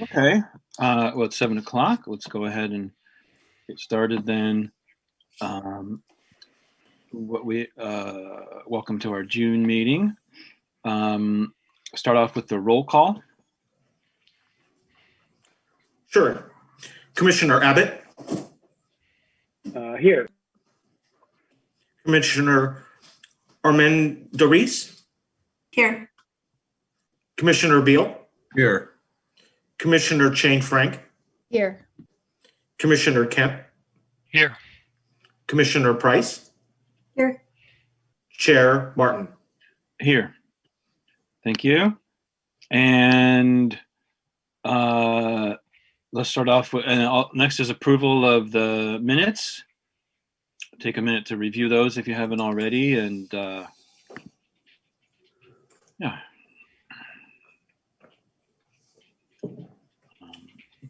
Okay. Well, it's 7 o'clock. Let's go ahead and get started then. Welcome to our June meeting. Start off with the roll call. Sure. Commissioner Abbott. Here. Commissioner Armendariz. Here. Commissioner Beal. Here. Commissioner Chang Frank. Here. Commissioner Kemp. Here. Commissioner Price. Here. Chair Martin. Here. Thank you. And let's start off with, next is approval of the minutes. Take a minute to review those if you haven't already, and yeah.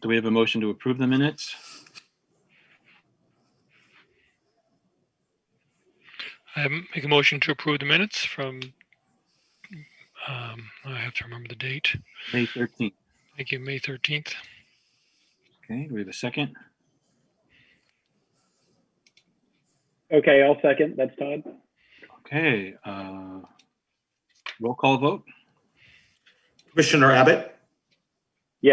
Do we have a motion to approve the minutes? I make a motion to approve the minutes from, I have to remember the date. May 13th. Thank you, May 13th. Okay, do we have a second? Okay, I'll second. That's Todd. Okay, roll call vote. Commissioner Abbott. Yeah.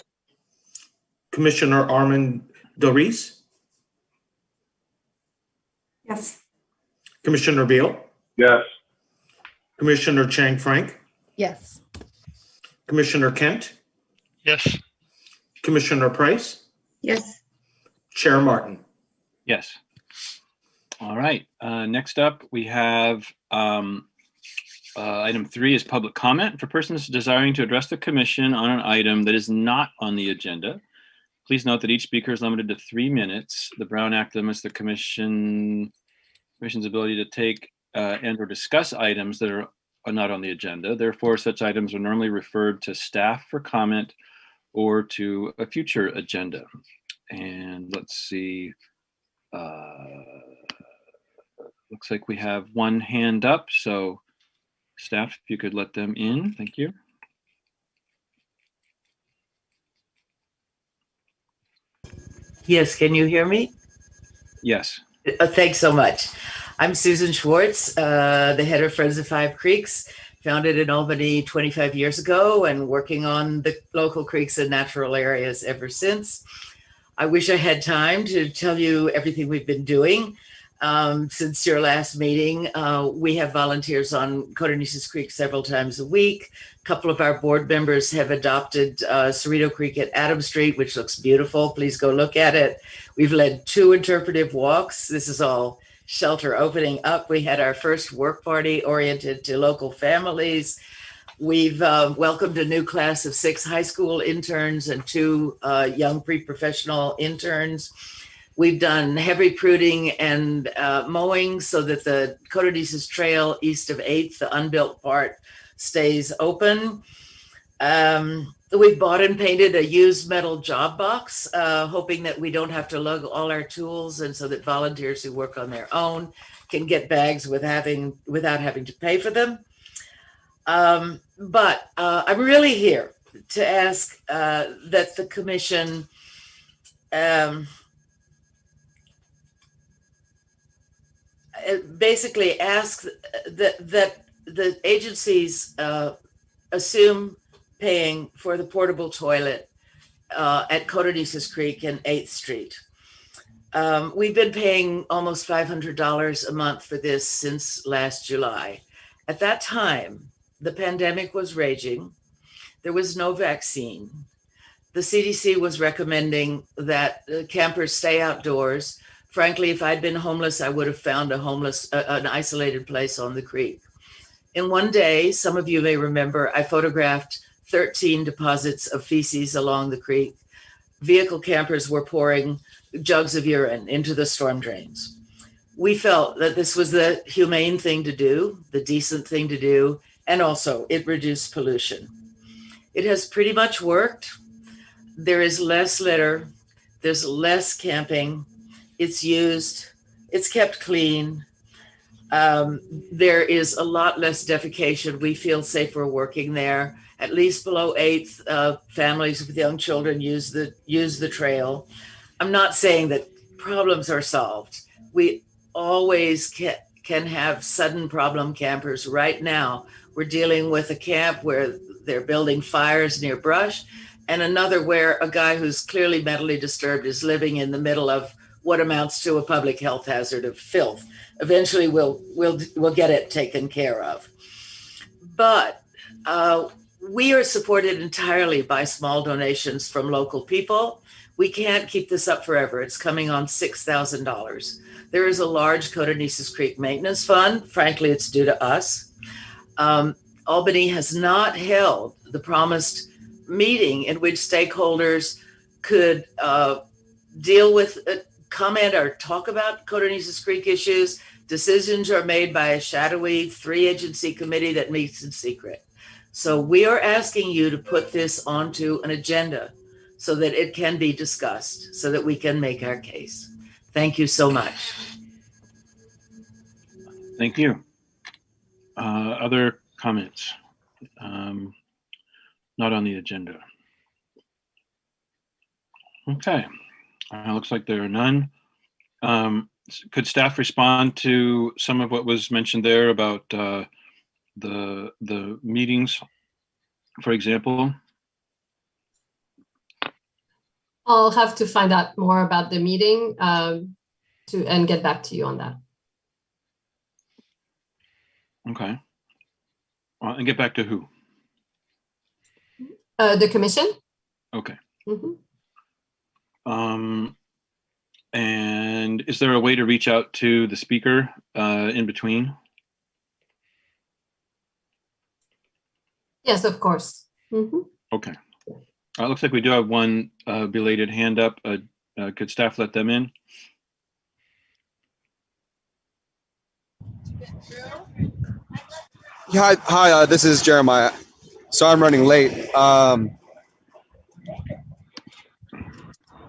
Commissioner Armendariz. Yes. Commissioner Beal. Yes. Commissioner Chang Frank. Yes. Commissioner Kent. Yes. Commissioner Price. Yes. Chair Martin. Yes. All right, next up we have item 3 is public comment for persons desiring to address the commission on an item that is not on the agenda. Please note that each speaker is limited to 3 minutes. The Brown Act limits the commission's ability to take and or discuss items that are not on the agenda. Therefore, such items are normally referred to staff for comment or to a future agenda. And let's see. Looks like we have one hand up, so staff, if you could let them in, thank you. Yes, can you hear me? Yes. Thanks so much. I'm Susan Schwartz, the head of Friends of Five Creeks, founded in Albany 25 years ago and working on the local creeks and natural areas ever since. I wish I had time to tell you everything we've been doing. Since your last meeting, we have volunteers on Codornices Creek several times a week. A couple of our board members have adopted Cerrito Creek at Adam Street, which looks beautiful. Please go look at it. We've led 2 interpretive walks. This is all shelter opening up. We had our first work party oriented to local families. We've welcomed a new class of 6 high school interns and 2 young pre-professional interns. We've done heavy pruning and mowing so that the Codornices Trail east of 8th, the unbuilt part, stays open. We've bought and painted a used metal job box, hoping that we don't have to lug all our tools, and so that volunteers who work on their own can get bags without having to pay for them. But I'm really here to ask that the commission basically asks that the agencies assume paying for the portable toilet at Codornices Creek and 8th Street. We've been paying almost $500 a month for this since last July. At that time, the pandemic was raging. There was no vaccine. The CDC was recommending that campers stay outdoors. Frankly, if I'd been homeless, I would have found an isolated place on the creek. In one day, some of you may remember, I photographed 13 deposits of feces along the creek. Vehicle campers were pouring jugs of urine into the storm drains. We felt that this was the humane thing to do, the decent thing to do, and also it reduced pollution. It has pretty much worked. There is less litter, there's less camping, it's used, it's kept clean. There is a lot less defecation. We feel safer working there. At least below 8, families with young children use the trail. I'm not saying that problems are solved. We always can have sudden problem campers. Right now, we're dealing with a camp where they're building fires near brush, and another where a guy who's clearly mentally disturbed is living in the middle of what amounts to a public health hazard of filth. Eventually, we'll get it taken care of. But we are supported entirely by small donations from local people. We can't keep this up forever. It's coming on $6,000. There is a large Cotonesis Creek maintenance fund. Frankly, it's due to us. Albany has not held the promised meeting in which stakeholders could deal with, comment or talk about Cotonesis Creek issues. Decisions are made by a shadowy 3-agency committee that meets in secret. So we are asking you to put this onto an agenda so that it can be discussed, so that we can make our case. Thank you so much. Thank you. Other comments? Not on the agenda. Okay. Looks like there are none. Could staff respond to some of what was mentioned there about the meetings, for example? I'll have to find out more about the meeting and get back to you on that. Okay. And get back to who? The commission? Okay. Mhm. And is there a way to reach out to the speaker in between? Yes, of course. Mhm. Okay. Looks like we do have one belated hand up. Could staff let them in? Yeah, hi, this is Jeremiah. So I'm running late.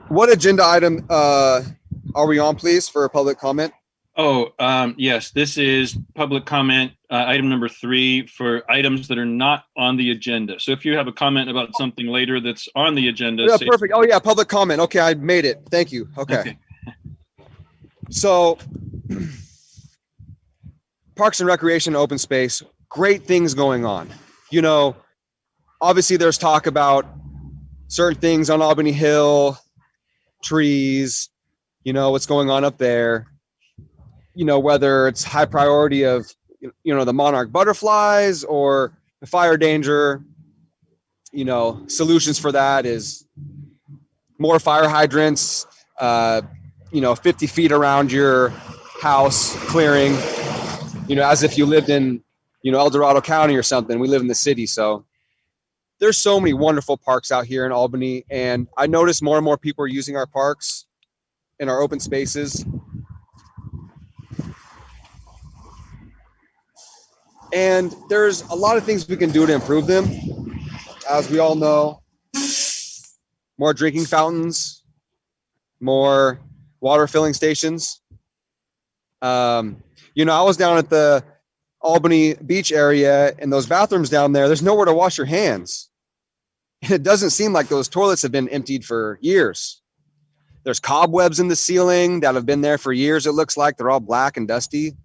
What agenda item are we on, please, for public comment? Oh, yes, this is public comment, item number 3 for items that are not on the agenda. So if you have a comment about something later that's on the agenda. Yeah, perfect. Oh yeah, public comment. Okay, I made it. Thank you. Okay. So Parks and Recreation, open space, great things going on. You know, obviously there's talk about certain things on Albany Hill, trees, you know, what's going on up there. You know, whether it's high priority of, you know, the monarch butterflies or the fire danger, you know, solutions for that is more fire hydrants, you know, 50 feet around your house clearing, you know, as if you lived in, you know, El Dorado County or something. We live in the city. So there's so many wonderful parks out here in Albany. And I notice more and more people are using our parks and our open spaces. And there's a lot of things we can do to improve them. As we all know, more drinking fountains, more water filling stations. You know, I was down at the Albany Beach area, and those bathrooms down there, there's nowhere to wash your hands. And it doesn't seem like those toilets have been emptied for years. There's cobwebs in the ceiling that have been there for years. It looks like they're all black and dusty.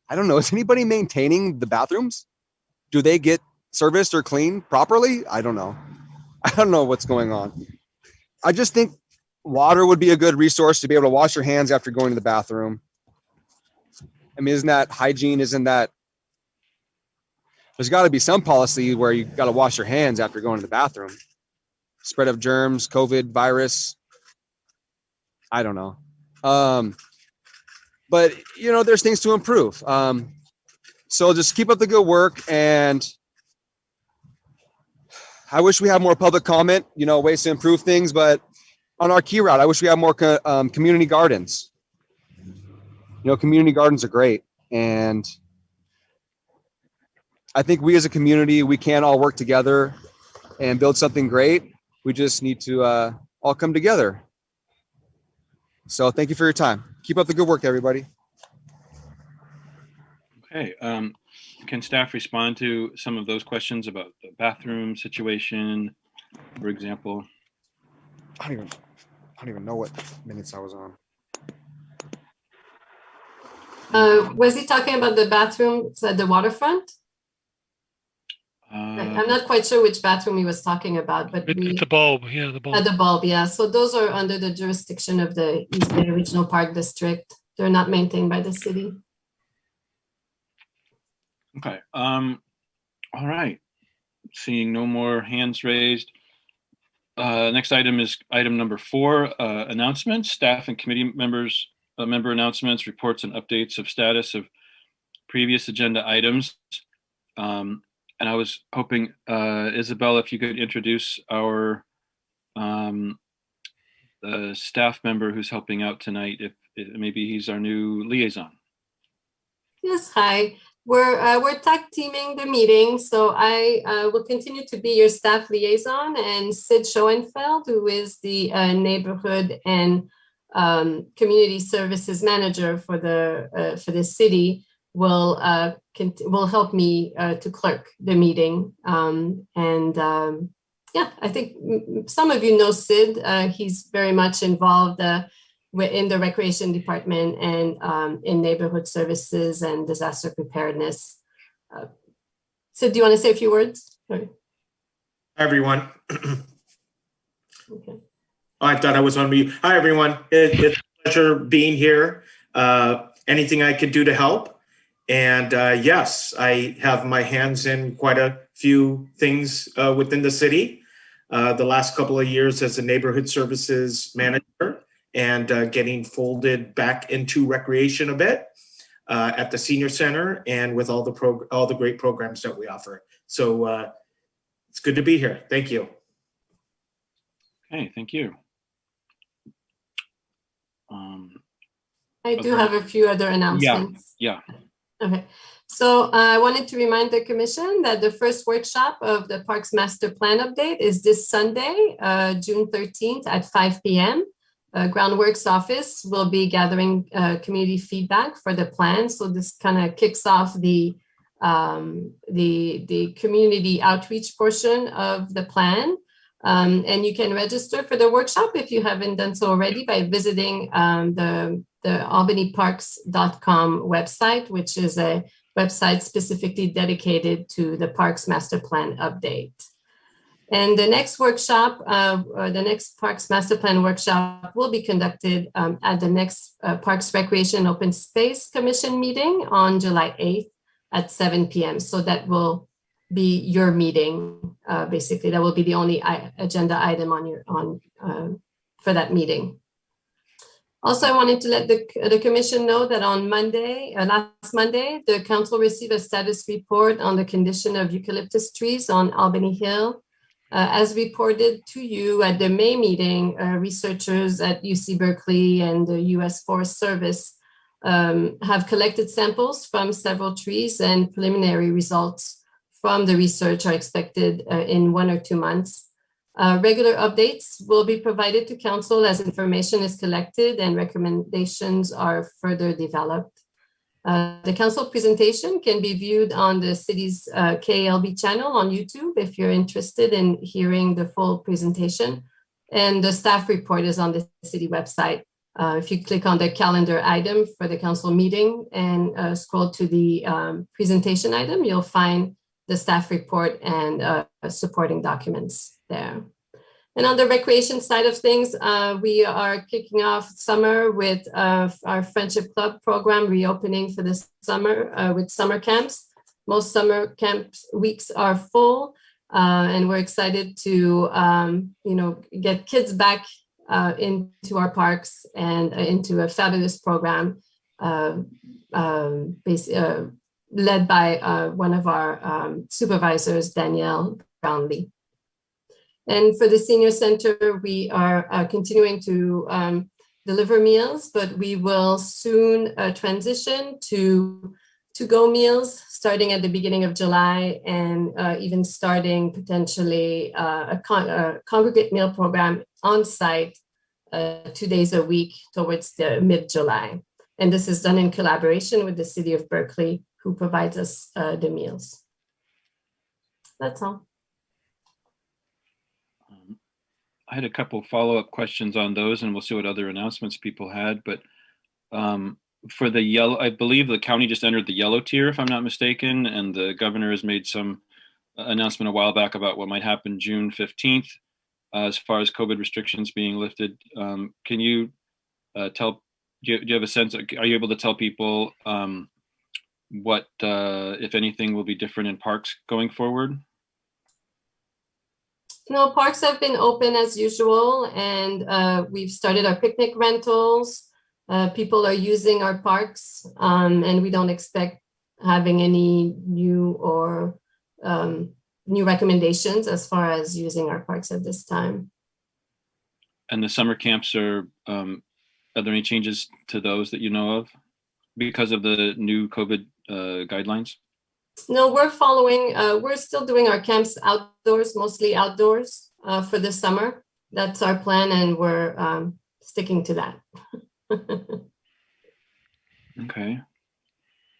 I don't know. Is anybody maintaining the bathrooms? Do they get serviced or cleaned properly? I don't know. I don't know what's going on. I just think water would be a good resource to be able to wash your hands after going to the bathroom. I mean, isn't that hygiene? Isn't that, there's got to be some policy where you got to wash your hands after going to the bathroom. Spread of germs, COVID, virus. I don't know. But, you know, there's things to improve. So just keep up the good work. And I wish we had more public comment, you know, ways to improve things. But on our key route, I wish we had more community gardens. You know, community gardens are great. And I think we as a community, we can all work together and build something great. We just need to all come together. So thank you for your time. Keep up the good work, everybody. Okay. Can staff respond to some of those questions about the bathroom situation, for example? I don't even know what minutes I was on. Was he talking about the bathrooms at the waterfront? I'm not quite sure which bathroom he was talking about, but It's the bulb. Yeah, the bulb. at the bulb, yeah. So those are under the jurisdiction of the East Bay Regional Park District. They're not maintained by the city. Okay. All right. Seeing no more hands raised. Next item is item number 4, announcements. Staff and committee members, member announcements, reports and updates of status of previous agenda items. And I was hoping, Isabella, if you could introduce our the staff member who's helping out tonight, if maybe he's our new liaison. Yes, hi. We're tag teaming the meeting, so I will continue to be your staff liaison, and Sid Schoenfeld, who is the neighborhood and community services manager for the city, will help me to clerk the meeting. Yeah, I think some of you know Sid. He's very much involved in the recreation department and in neighborhood services and disaster preparedness. Sid, do you want to say a few words? Sorry. Hi, everyone. Okay. I thought I was on mute. Hi, everyone. It's a pleasure being here. Anything I could do to help. And yes, I have my hands in quite a few things within the city. The last couple of years as a neighborhood services manager, and getting folded back into recreation a bit at the senior center, and with all the great programs that we offer. So it's good to be here. Thank you. Okay, thank you. I do have a few other announcements. Yeah. Okay, so I wanted to remind the commission that the first workshop of the Parks Master Plan update is this Sunday, June 13th at 5 p.m. Groundworks office will be gathering community feedback for the plan. So this kind of kicks off the community outreach portion of the plan. And you can register for the workshop if you haven't done so already by visiting the albanyparks.com website, which is a website specifically dedicated to the Parks Master Plan update. And the next workshop, the next Parks Master Plan workshop will be conducted at the next Parks Recreation Open Space Commission meeting on July 8th at 7 p.m. So that will be your meeting. Basically, that will be the only agenda item for that meeting. Also, I wanted to let the commission know that on Monday, last Monday, the council received a status report on the condition of eucalyptus trees on Albany Hill. As reported to you at the May meeting, researchers at UC Berkeley and the U.S. Forest Service have collected samples from several trees, and preliminary results from the research are expected in 1 or 2 months. Regular updates will be provided to council as information is collected and recommendations are further developed. The council presentation can be viewed on the city's KLB channel on YouTube if you're interested in hearing the full presentation. And the staff report is on the city website. If you click on the calendar item for the council meeting and scroll to the presentation item, you'll find the staff report and supporting documents there. And on the recreation side of things, we are kicking off summer with our Friendship Club program reopening for this summer with summer camps. Most summer camps weeks are full, and we're excited to get kids back into our parks and into a fabulous program led by one of our supervisors, Danielle Brownlee. And for the senior center, we are continuing to deliver meals, but we will soon transition to to-go meals starting at the beginning of July, and even starting potentially a congregate meal program on site 2 days a week towards the mid-July. And this is done in collaboration with the City of Berkeley who provides us the meals. That's all. I had a couple follow-up questions on those, and we'll see what other announcements people had. But for the yellow, I believe the county just entered the yellow tier, if I'm not mistaken, and the governor has made some announcement a while back about what might happen June 15th as far as COVID restrictions being lifted. Can you tell? Do you have a sense? Are you able to tell people what, if anything, will be different in parks going forward? No, parks have been open as usual, and we've started our picnic rentals. People are using our parks, and we don't expect having any new recommendations as far as using our parks at this time. And the summer camps are there any changes to those that you know of because of the new COVID guidelines? No, we're following, we're still doing our camps outdoors, mostly outdoors for the summer. That's our plan, and we're sticking to that. Okay.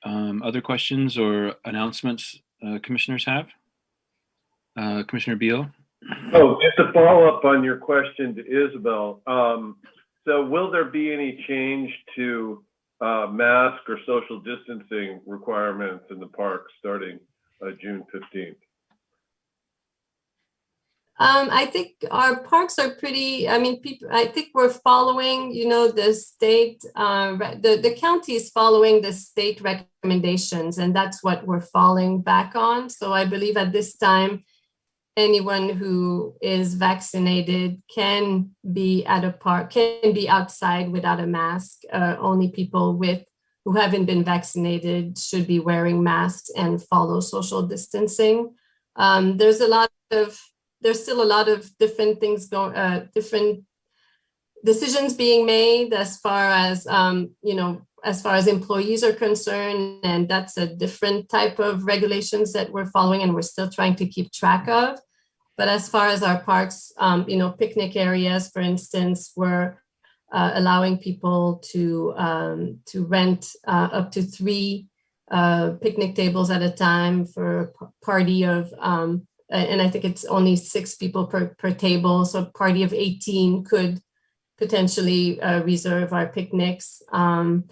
Other questions or announcements commissioners have? Commissioner Beal? Oh, just to follow up on your question to Isabel. So will there be any change to mask or social distancing requirements in the park starting June 15th? I think our parks are pretty, I mean, I think we're following, the state, the county is following the state recommendations, and that's what we're falling back on. So I believe at this time, anyone who is vaccinated can be at a park, can be outside without a mask. Only people who haven't been vaccinated should be wearing masks and follow social distancing. There's still a lot of different things going, different decisions being made as far as, as far as employees are concerned, and that's a different type of regulations that we're following and we're still trying to keep track of. But as far as our parks, picnic areas, for instance, we're allowing people to rent up to 3 picnic tables at a time for a party of, and I think it's only 6 people per table. So a party of 18 could potentially reserve our picnics. So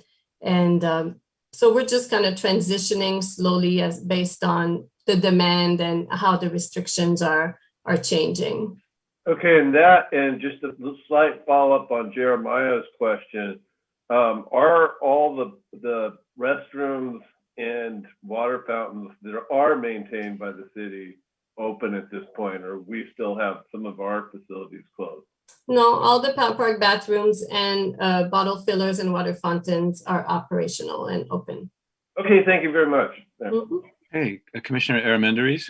we're just kind of transitioning slowly as based on the demand and how the restrictions are changing. Okay, and just a slight follow-up on Jeremiah's question. Are all the restrooms and water fountains that are maintained by the city open at this point, or we still have some of our facilities closed? No, all the park bathrooms and bottle fillers and water fountains are operational and open. Okay, thank you very much. Mm-hmm. Hey, Commissioner Armendariz?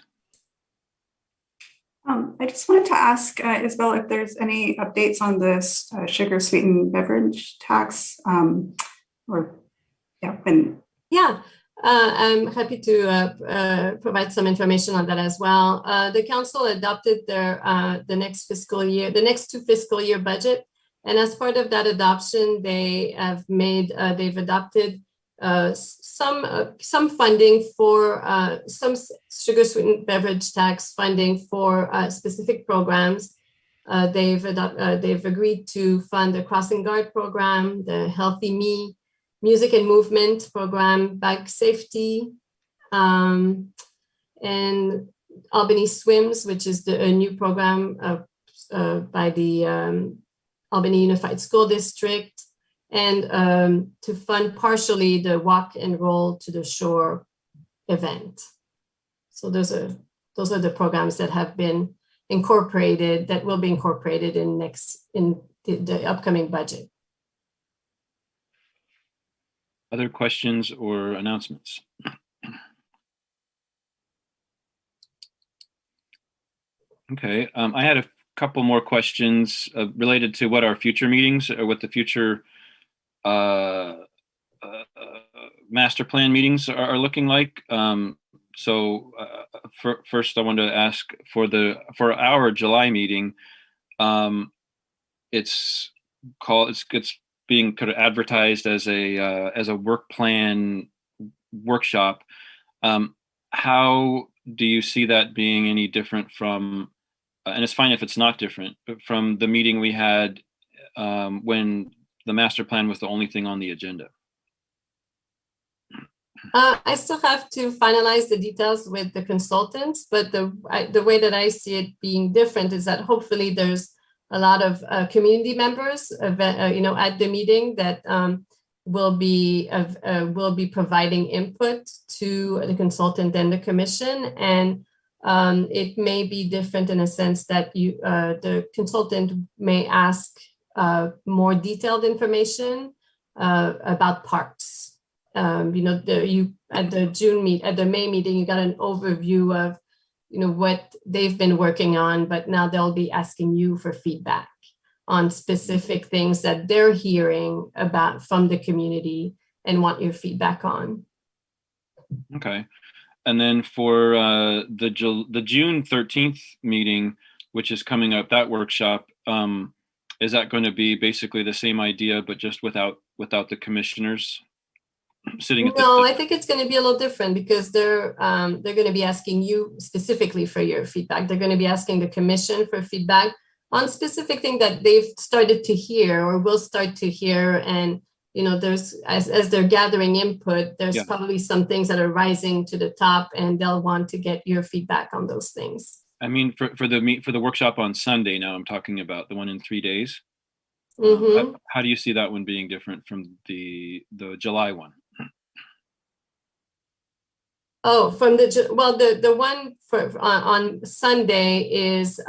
I just wanted to ask Isabel if there's any updates on this sugar sweetened beverage tax, I'm happy to provide some information on that as well. The council adopted the next 2 fiscal year budget, and as part of that adoption, they've adopted some funding for some sugar sweetened beverage tax funding for specific programs. They've agreed to fund the Crossing Guard program, the Healthy Me Music and Movement program, Bike Safety, and Albany Swims, which is a new program by the Albany Unified School District, and to fund partially the Walk and Roll to the Shore event. So those are the programs that have been incorporated, that will be incorporated in the upcoming budget. Other questions or announcements? Okay, I had a couple more questions related to what our future meetings or what the future master plan meetings are looking like. First, I wanted to ask for our July meeting. It's being kind of advertised as a work plan workshop. How do you see that being any different from, and it's fine if it's not different, but from the meeting we had when the master plan was the only thing on the agenda? I still have to finalize the details with the consultants, but the way that I see it being different is that hopefully there's a lot of community members, at the meeting that will be providing input to the consultant and the commission, and it may be different in a sense that the consultant may ask more detailed information about parks. At the May meeting, you got an overview of, what they've been working on, but now they'll be asking you for feedback on specific things that they're hearing about from the community and want your feedback on. Okay. And then for the June 13th meeting, which is coming up, that workshop, is that going to be basically the same idea, but just without the commissioners sitting at No, I think it's going to be a little different because they're going to be asking you specifically for your feedback. They're going to be asking the commission for feedback on specific things that they've started to hear or will start to hear. And, there's, as they're gathering input, there's probably some things that are rising to the top and they'll want to get your feedback on those things. I mean, for the workshop on Sunday, now I'm talking about the one in 3 days. Mm-hmm. How do you see that one being different from the July one? Oh, the one on Sunday is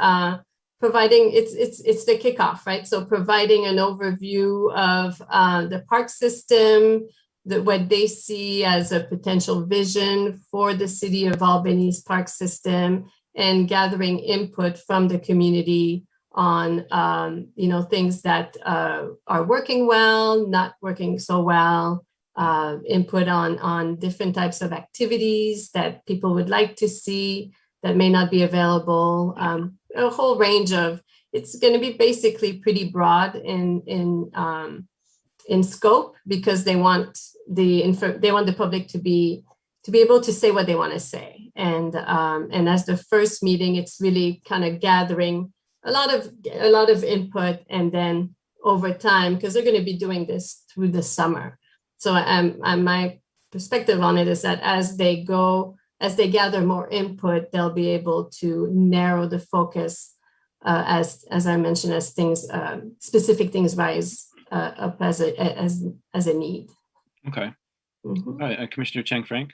providing it's the kickoff, right? So providing an overview of the park system, what they see as a potential vision for the city of Albany's park system, and gathering input from the community on things that are working well, not working so well. Input on different types of activities that people would like to see that may not be available. A whole range of, it's going to be basically pretty broad in scope because they want the public to be able to say what they want to say. And as the first meeting, it's really kind of gathering a lot of input, and then over time, because they're going to be doing this through the summer. So my perspective on it is that as they gather more input, they'll be able to narrow the focus as I mentioned, as things specific things rise up as a need. Okay. Mm-hmm. All right, Commissioner Chang Frank.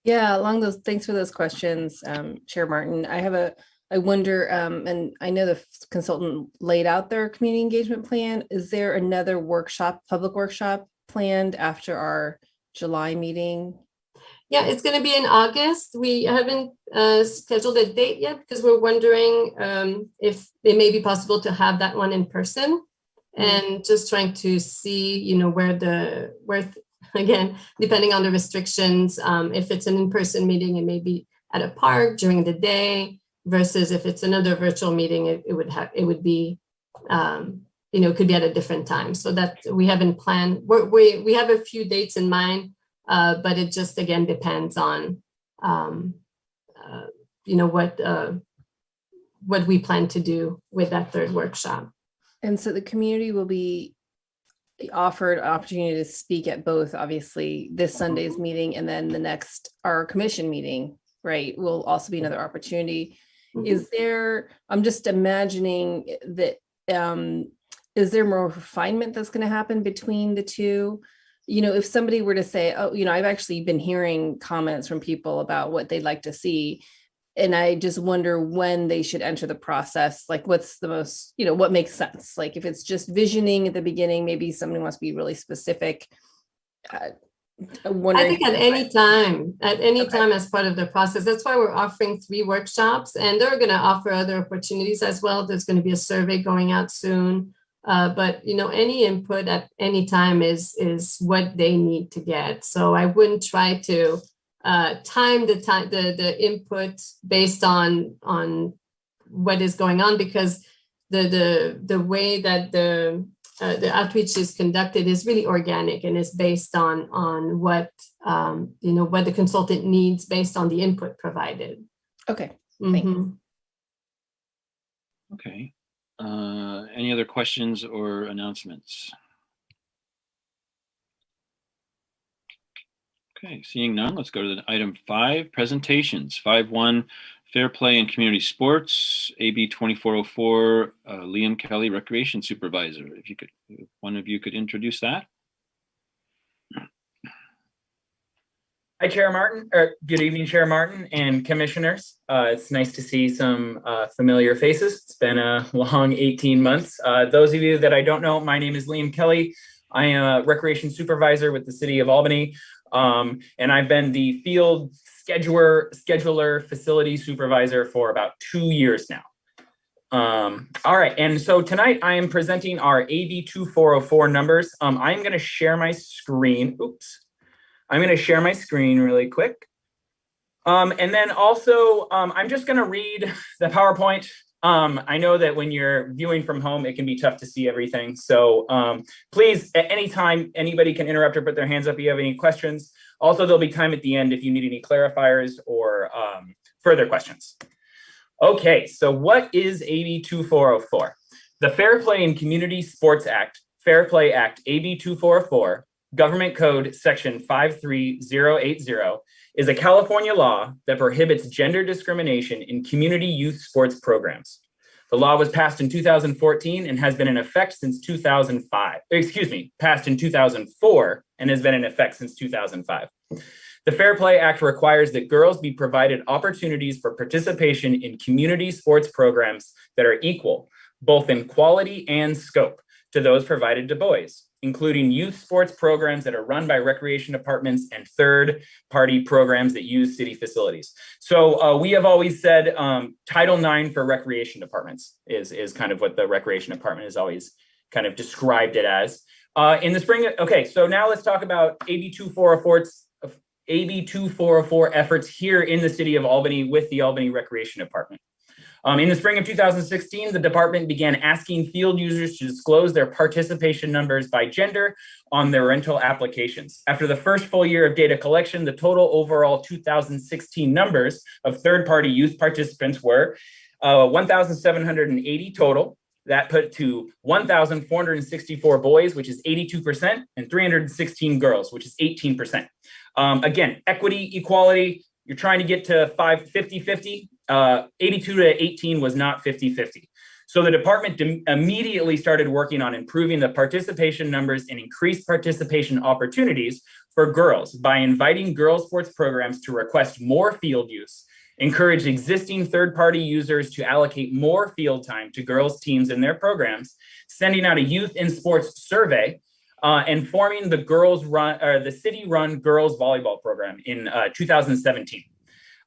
Yeah, thanks for those questions, Chair Martin. I wonder, and I know the consultant laid out their community engagement plan. Is there another public workshop planned after our July meeting? Yeah, it's going to be in August. We haven't scheduled a date yet because we're wondering if it may be possible to have that one in person, and just trying to see, where again, depending on the restrictions, if it's an in-person meeting, it may be at a park during the day versus if it's another virtual meeting, it would be could be at a different time. So that we haven't planned. We have a few dates in mind, but it just again depends on what we plan to do with that third workshop. And so the community will be offered an opportunity to speak at both, obviously, this Sunday's meeting and then our commission meeting, right, will also be another opportunity. Mm-hmm. Is there, I'm just imagining that, is there more refinement that's going to happen between the two? If somebody were to say, oh, I've actually been hearing comments from people about what they'd like to see, and I just wonder when they should enter the process, like what's the most, what makes sense? Like if it's just visioning at the beginning, maybe somebody wants to be really specific. I think at any time as part of the process. That's why we're offering 3 workshops, and they're going to offer other opportunities as well. There's going to be a survey going out soon. But any input at any time is what they need to get. So I wouldn't try to time the input based on what is going on, because the way that the the outreach is conducted is really organic and is based on what what the consultant needs based on the input provided. Okay. Thank you. Okay. Any other questions or announcements? Okay, seeing none, let's go to the item 5, presentations. 5.1, Fair Play and Community Sports, AB 2404, Liam Kelly, Recreation Supervisor. If one of you could introduce that. Hi, Chair Martin, or good evening, Chair Martin and commissioners. It's nice to see some familiar faces. It's been a long 18 months. Those of you that I don't know, my name is Liam Kelly. I am a recreation supervisor with the city of Albany. And I've been the field scheduler, facility supervisor for about 2 years now. All right, and so tonight I am presenting our AB 2404 numbers. I'm going to share my screen. Oops. I'm going to share my screen really quick. And then also, I'm just going to read the PowerPoint. I know that when you're viewing from home, it can be tough to see everything. So please, at any time, anybody can interrupt or put their hands up if you have any questions. Also, there'll be time at the end if you need any clarifiers or further questions. Okay, so what is AB 2404? The Fair Play and Community Sports Act, Fair Play Act, AB 2404, Government Code Section 53080, is a California law that prohibits gender discrimination in community youth sports programs. The law was passed in 2014 and has been in effect since 2005. Excuse me, passed in 2004 and has been in effect since 2005. The Fair Play Act requires that girls be provided opportunities for participation in community sports programs that are equal, both in quality and scope, to those provided to boys, including youth sports programs that are run by recreation departments and third-party programs that use city facilities. So we have always said Title IX for recreation departments is kind of what the recreation department has always kind of described it as. In the spring, okay, so now let's talk about AB 2404 efforts here in the city of Albany with the Albany Recreation Department. In the spring of 2016, the department began asking field users to disclose their participation numbers by gender on their rental applications. After the first full year of data collection, the total overall 2016 numbers of third-party youth participants were 1,780 total. That put to 1,464 boys, which is 82%, and 316 girls, which is 18%. Again, equity, equality, you're trying to get to 50-50. 82 to 18 was not 50-50. So the department immediately started working on improving the participation numbers and increased participation opportunities for girls by inviting girls sports programs to request more field use, encourage existing third-party users to allocate more field time to girls teams in their programs, sending out a youth in sports survey, and forming the city-run girls volleyball program in 2017.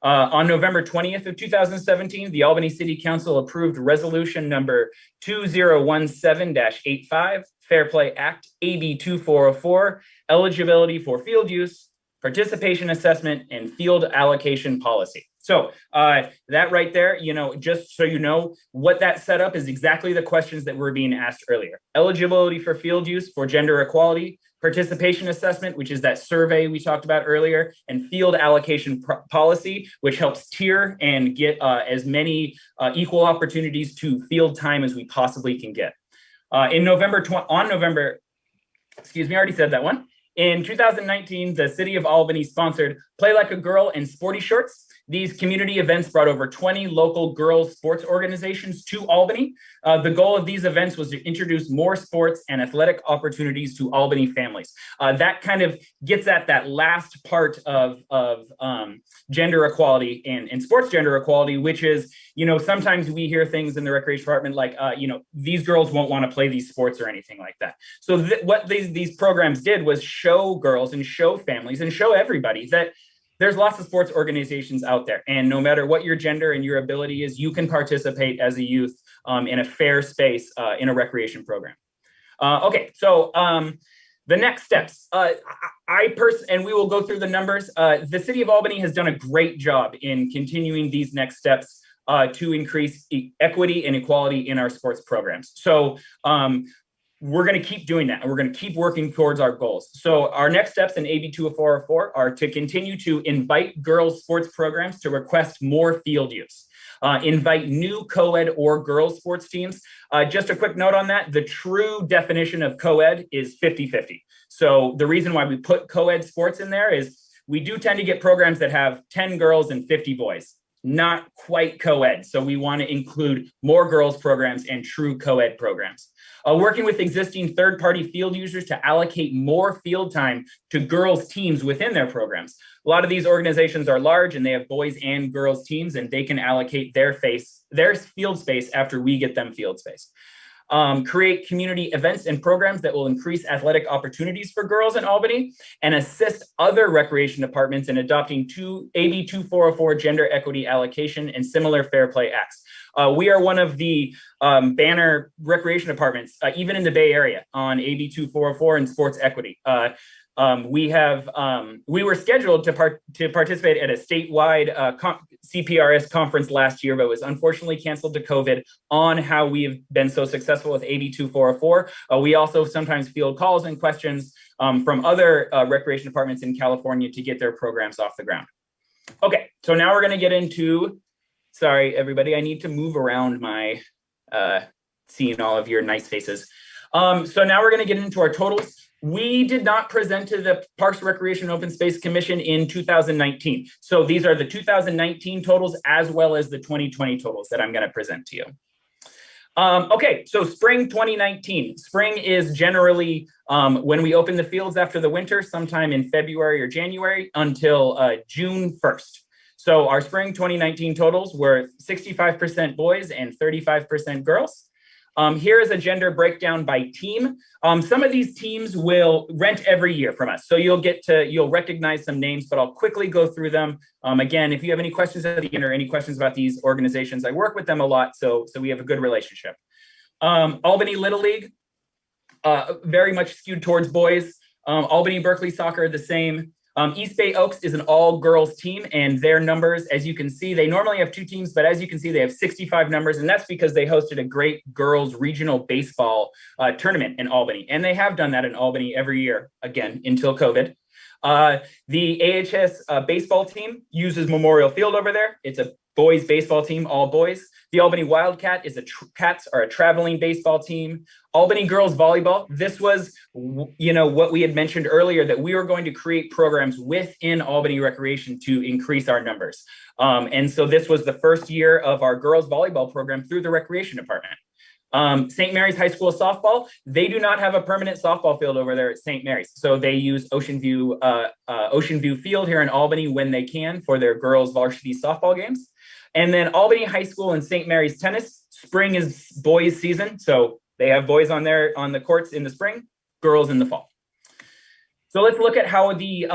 On November 20th of 2017, the Albany City Council approved resolution number 2017-85, Fair Play Act, AB 2404, eligibility for field use, participation assessment, and field allocation policy. So that right there, just so you know, what that set up is exactly the questions that were being asked earlier. Eligibility for field use for gender equality, participation assessment, which is that survey we talked about earlier, and field allocation policy, which helps tier and get as many equal opportunities to field time as we possibly can get. In 2019, the city of Albany sponsored Play Like a Girl and Sporty Shorts. These community events brought over 20 local girls sports organizations to Albany. The goal of these events was to introduce more sports and athletic opportunities to Albany families. That kind of gets at that last part of gender equality and sports gender equality, which is, sometimes we hear things in the recreation department like, these girls won't want to play these sports or anything like that. So what these programs did was show girls and show families and show everybody that there's lots of sports organizations out there, and no matter what your gender and your ability is, you can participate as a youth in a fair space in a recreation program. Okay, so the next steps. And we will go through the numbers. The city of Albany has done a great job in continuing these next steps to increase equity and equality in our sports programs. So we're going to keep doing that, and we're going to keep working towards our goals. So our next steps in AB 2404 are to continue to invite girls sports programs to request more field use. Invite new co-ed or girls sports teams. Just a quick note on that, the true definition of co-ed is 50-50. So the reason why we put co-ed sports in there is we do tend to get programs that have 10 girls and 50 boys, not quite co-ed. So we want to include more girls programs and true co-ed programs. Working with existing third-party field users to allocate more field time to girls teams within their programs. A lot of these organizations are large and they have boys and girls teams, and they can allocate their field space after we get them field space. Create community events and programs that will increase athletic opportunities for girls in Albany, and assist other recreation departments in adopting AB 2404 gender equity allocation and similar fair play acts. We are one of the banner recreation departments, even in the Bay Area, on AB 2404 and sports equity. We were scheduled to participate at a statewide CPRS conference last year, but was unfortunately canceled to COVID on how we've been so successful with AB 2404. We also sometimes field calls and questions from other recreation departments in California to get their programs off the ground. Okay, so now we're going to get into, sorry, everybody, I need to move around my seeing all of your nice faces. So now we're going to get into our totals. We did not present to the Parks, Recreation, and Open Space Commission in 2019. So these are the 2019 totals as well as the 2020 totals that I'm going to present to you. Okay, so spring 2019. Spring is generally when we open the fields after the winter, sometime in February or January until June 1st. So our spring 2019 totals were 65% boys and 35% girls. Here is a gender breakdown by team. Some of these teams will rent every year from us. So you'll recognize some names, but I'll quickly go through them. Again, if you have any questions at the end or any questions about these organizations, I work with them a lot, so we have a good relationship. Albany Little League, very much skewed towards boys. Albany Berkeley Soccer, the same. East Bay Oaks is an all-girls team, and their numbers, as you can see, they normally have 2 teams, but as you can see, they have 65 numbers, and that's because they hosted a great girls regional baseball tournament in Albany, and they have done that in Albany every year, again, until COVID. The AHS baseball team uses Memorial Field over there. It's a boys baseball team, all boys. The Albany Wildcat is Cats are a traveling baseball team. Albany girls volleyball. This was, what we had mentioned earlier, that we were going to create programs within Albany Recreation to increase our numbers. And so this was the first year of our girls volleyball program through the recreation department. St. Mary's High School softball, they do not have a permanent softball field over there at St. Mary's. So they use Ocean View Field here in Albany when they can for their girls varsity softball games. And then Albany High School and St. Mary's tennis, spring is boys season. So they have boys on the courts in the spring, girls in the fall. So let's look at how the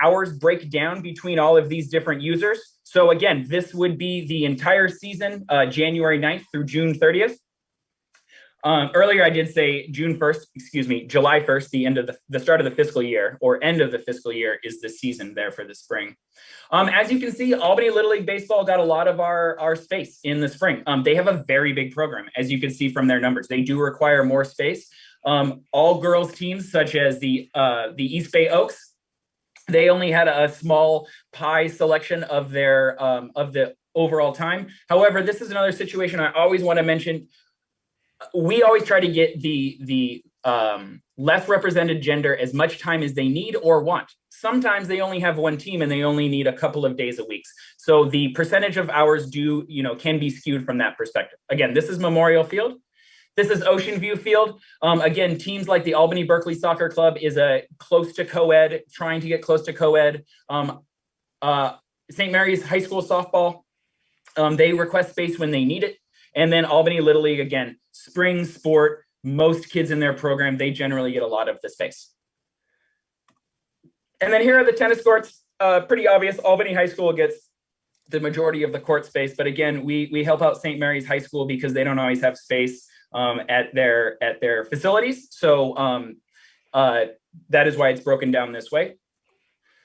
hours break down between all of these different users. So again, this would be the entire season, January 9th through June 30th. Earlier I did say June 1st, July 1st, the start of the fiscal year, or end of the fiscal year, is the season there for the spring. As you can see, Albany Little League Baseball got a lot of our space in the spring. They have a very big program, as you can see from their numbers. They do require more space. All girls teams, such as the East Bay Oaks, they only had a small pie selection of their of the overall time. However, this is another situation I always want to mention. We always try to get the less represented gender as much time as they need or want. Sometimes they only have one team and they only need a couple of days a week. So the percentage of hours can be skewed from that perspective. Again, this is Memorial Field. This is Ocean View Field. Again, teams like the Albany Berkeley Soccer Club is close to co-ed, trying to get close to co-ed. St. Mary's High School Softball, they request space when they need it. And then Albany Little League, again, spring sport, most kids in their program, they generally get a lot of the space. And then here are the tennis courts. Pretty obvious, Albany High School gets the majority of the court space. But again, we help out St. Mary's High School because they don't always have space at their facilities. So that is why it's broken down this way.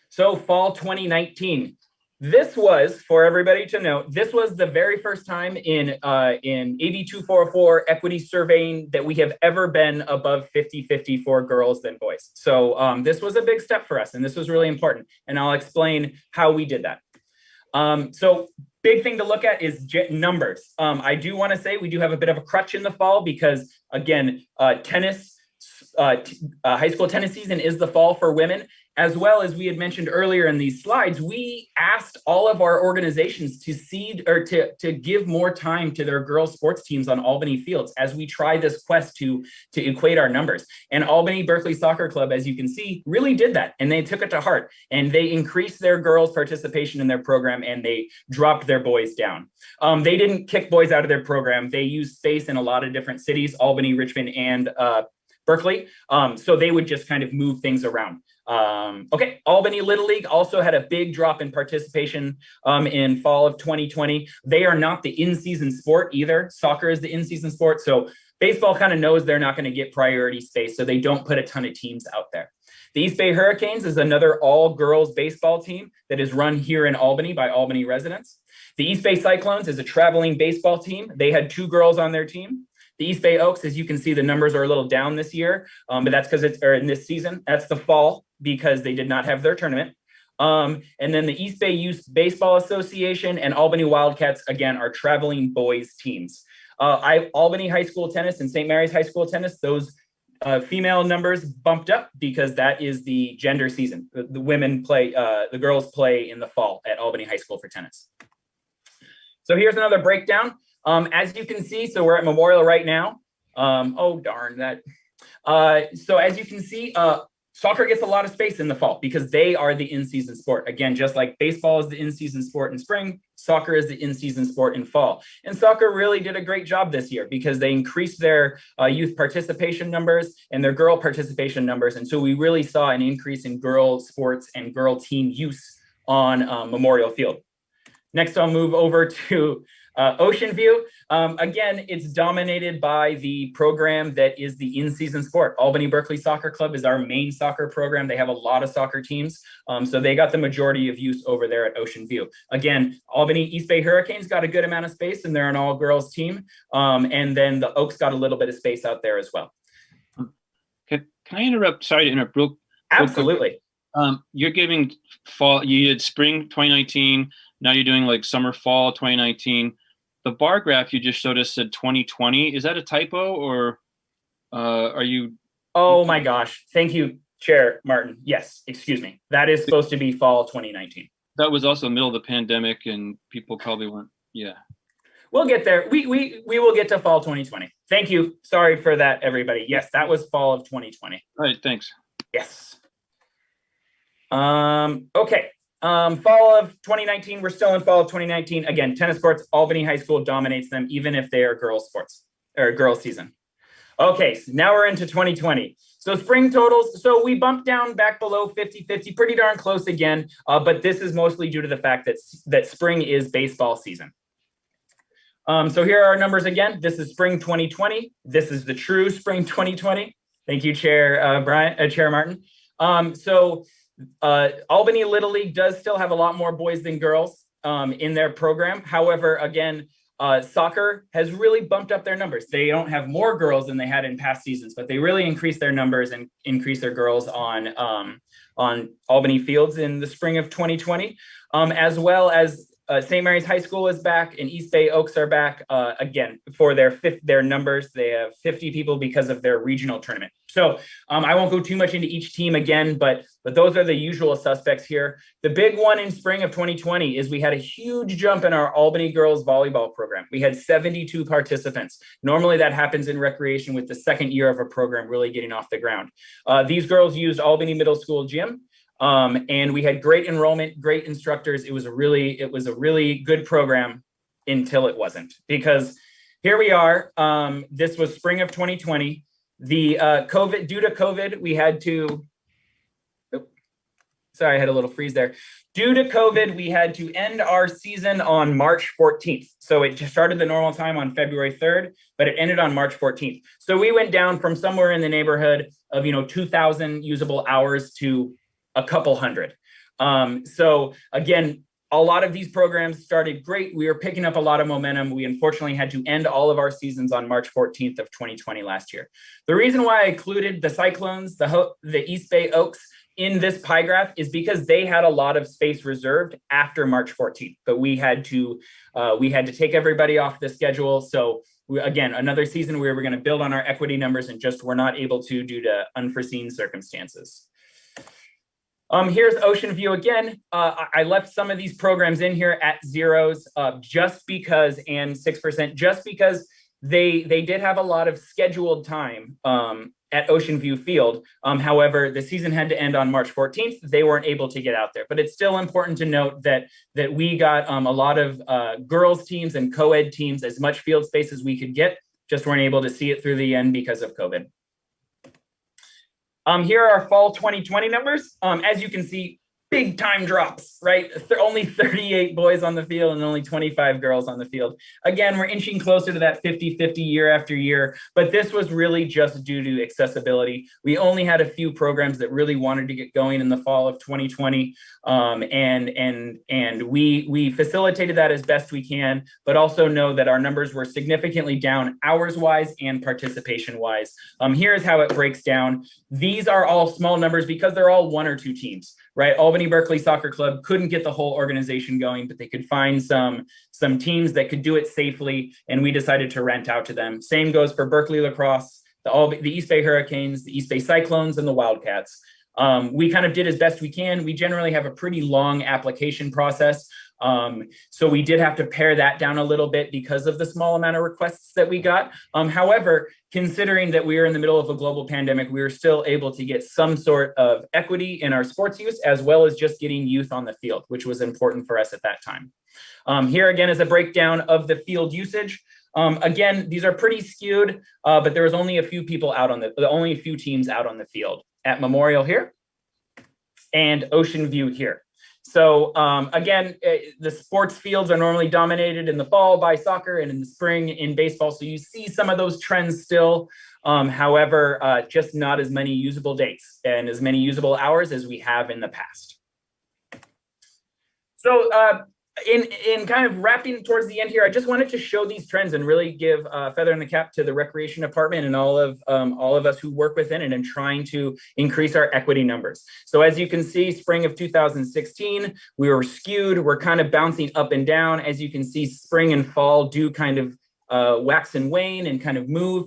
So fall 2019. this was, for everybody to know, this was the very first time in Ad2404 equity surveying that we have ever been above 50-50 for girls than boys. So this was a big step for us, and this was really important. And I'll explain how we did that. So big thing to look at is numbers. I do want to say we do have a bit of a crutch in the fall because, again, tennis, high school tennis season is the fall for women. As well as we had mentioned earlier in these slides, we asked all of our organizations to seed or to give more time to their girls sports teams on Albany fields as we try this quest to equate our numbers. And Albany Berkeley Soccer Club, as you can see, really did that, and they took it to heart, and they increased their girls' participation in their program, and they dropped their boys down. They didn't kick boys out of their program. They used space in a lot of different cities, Albany, Richmond, and Berkeley. So they would just kind of move things around. Okay, Albany Little League also had a big drop in participation in fall of 2020. They are not the in-season sport either. Soccer is the in-season sport. So baseball kind of knows they're not going to get priority space, so they don't put a ton of teams out there. The East Bay Hurricanes is another all-girls baseball team that is run here in Albany by Albany residents. The East Bay Cyclones is a traveling baseball team. They had 2 girls on their team. The East Bay Oaks, as you can see, the numbers are a little down this year, but that's because it's in this season. That's the fall because they did not have their tournament. And then the East Bay Youth Baseball Association and Albany Wildcats, again, are traveling boys teams. Albany High School Tennis and St. Mary's High School Tennis, those female numbers bumped up because that is the gender season. The women play, the girls play in the fall at Albany High School for tennis. So here's another breakdown. As you can see, so we're at Memorial right now. Oh, darn that. So as you can see, soccer gets a lot of space in the fall because they are the in-season sport. Again, just like baseball is the in-season sport in spring, soccer is the in-season sport in fall. And soccer really did a great job this year because they increased their youth participation numbers and their girl participation numbers. And so we really saw an increase in girl sports and girl team use on Memorial Field. Next, I'll move over to Ocean View. Again, it's dominated by the program that is the in-season sport. Albany Berkeley Soccer Club is our main soccer program. They have a lot of soccer teams. So they got the majority of use over there at Ocean View. Again, Albany East Bay Hurricanes got a good amount of space and they're an all-girls team. And then the Oaks got a little bit of space out there as well. Can I interrupt? Sorry to interrupt. Absolutely. You're giving fall, you did spring 2019. Now you're doing like summer, fall 2019. The bar graph you just showed us said 2020. Is that a typo or are you? Oh my gosh. Thank you, Chair Martin. Yes, excuse me. That is supposed to be fall 2019. That was also middle of the pandemic and people probably weren't. Yeah. We'll get there. We will get to fall 2020. Thank you. Sorry for that, everybody. Yes, that was fall of 2020. All right. Thanks. Yes. Okay. Fall of 2019, we're still in fall of 2019. Again, tennis courts, Albany High School dominates them, even if they are girls sports or girls season. Okay, so now we're into 2020. So spring totals, so we bumped down back below 50-50, pretty darn close again, but this is mostly due to the fact that spring is baseball season. So here are our numbers again. This is spring 2020. This is the true spring 2020. Thank you, Chair Martin. Albany Little League does still have a lot more boys than girls in their program. However, again, soccer has really bumped up their numbers. They don't have more girls than they had in past seasons, but they really increased their numbers and increased their girls on Albany fields in the spring of 2020, as well as St. Mary's High School is back and East Bay Oaks are back again for their numbers. They have 50 people because of their regional tournament. So I won't go too much into each team again, but those are the usual suspects here. The big one in spring of 2020 is we had a huge jump in our Albany girls volleyball program. We had 72 participants. Normally that happens in recreation with the second year of a program really getting off the ground. These girls used Albany Middle School gym. And we had great enrollment, great instructors. It was a really good program until it wasn't, because here we are. This was spring of 2020. Due to COVID, we had to, sorry, I had a little freeze there. Due to COVID, we had to end our season on March 14th. So it started the normal time on February 3rd, but it ended on March 14th. So we went down from somewhere in the neighborhood of, 2,000 usable hours to a couple hundred. So again, a lot of these programs started great. We were picking up a lot of momentum. We unfortunately had to end all of our seasons on March 14th of 2020 last year. The reason why I included the Cyclones, the East Bay Oaks in this pie graph is because they had a lot of space reserved after March 14th, but we had to take everybody off the schedule. So again, another season where we're going to build on our equity numbers and just were not able to due to unforeseen circumstances. Here's Ocean View again. I left some of these programs in here at zeros just because, and 6%, just because they did have a lot of scheduled time at Ocean View Field. However, the season had to end on March 14th. They weren't able to get out there, but it's still important to note that we got a lot of girls teams and co-ed teams as much field space as we could get, just weren't able to see it through the end because of COVID. Here are our fall 2020 numbers. As you can see, big time drops, right? Only 38 boys on the field and only 25 girls on the field. Again, we're inching closer to that 50-50 year after year, but this was really just due to accessibility. We only had a few programs that really wanted to get going in the fall of 2020, and we facilitated that as best we can, but also know that our numbers were significantly down hours-wise and participation-wise. Here's how it breaks down. These are all small numbers because they're all 1 or 2 teams, right? Albany Berkeley Soccer Club couldn't get the whole organization going, but they could find some teams that could do it safely, and we decided to rent out to them. Same goes for Berkeley Lacrosse, the East Bay Hurricanes, the East Bay Cyclones, and the Wildcats. We kind of did as best we can. We generally have a pretty long application process. So we did have to pare that down a little bit because of the small amount of requests that we got. However, considering that we are in the middle of a global pandemic, we were still able to get some sort of equity in our sports use, as well as just getting youth on the field, which was important for us at that time. Here again is a breakdown of the field usage. Again, these are pretty skewed, but there was only a few people out on only a few teams out on the field at Memorial here and Ocean View here. So again, the sports fields are normally dominated in the fall by soccer and in the spring in baseball. So you see some of those trends still. However, just not as many usable dates and as many usable hours as we have in the past. So in kind of wrapping towards the end here, I just wanted to show these trends and really give a feather in the cap to the recreation department and all of us who work within it and trying to increase our equity numbers. So as you can see, spring of 2016, we were skewed. We're kind of bouncing up and down. As you can see, spring and fall do kind of wax and wane and kind of move.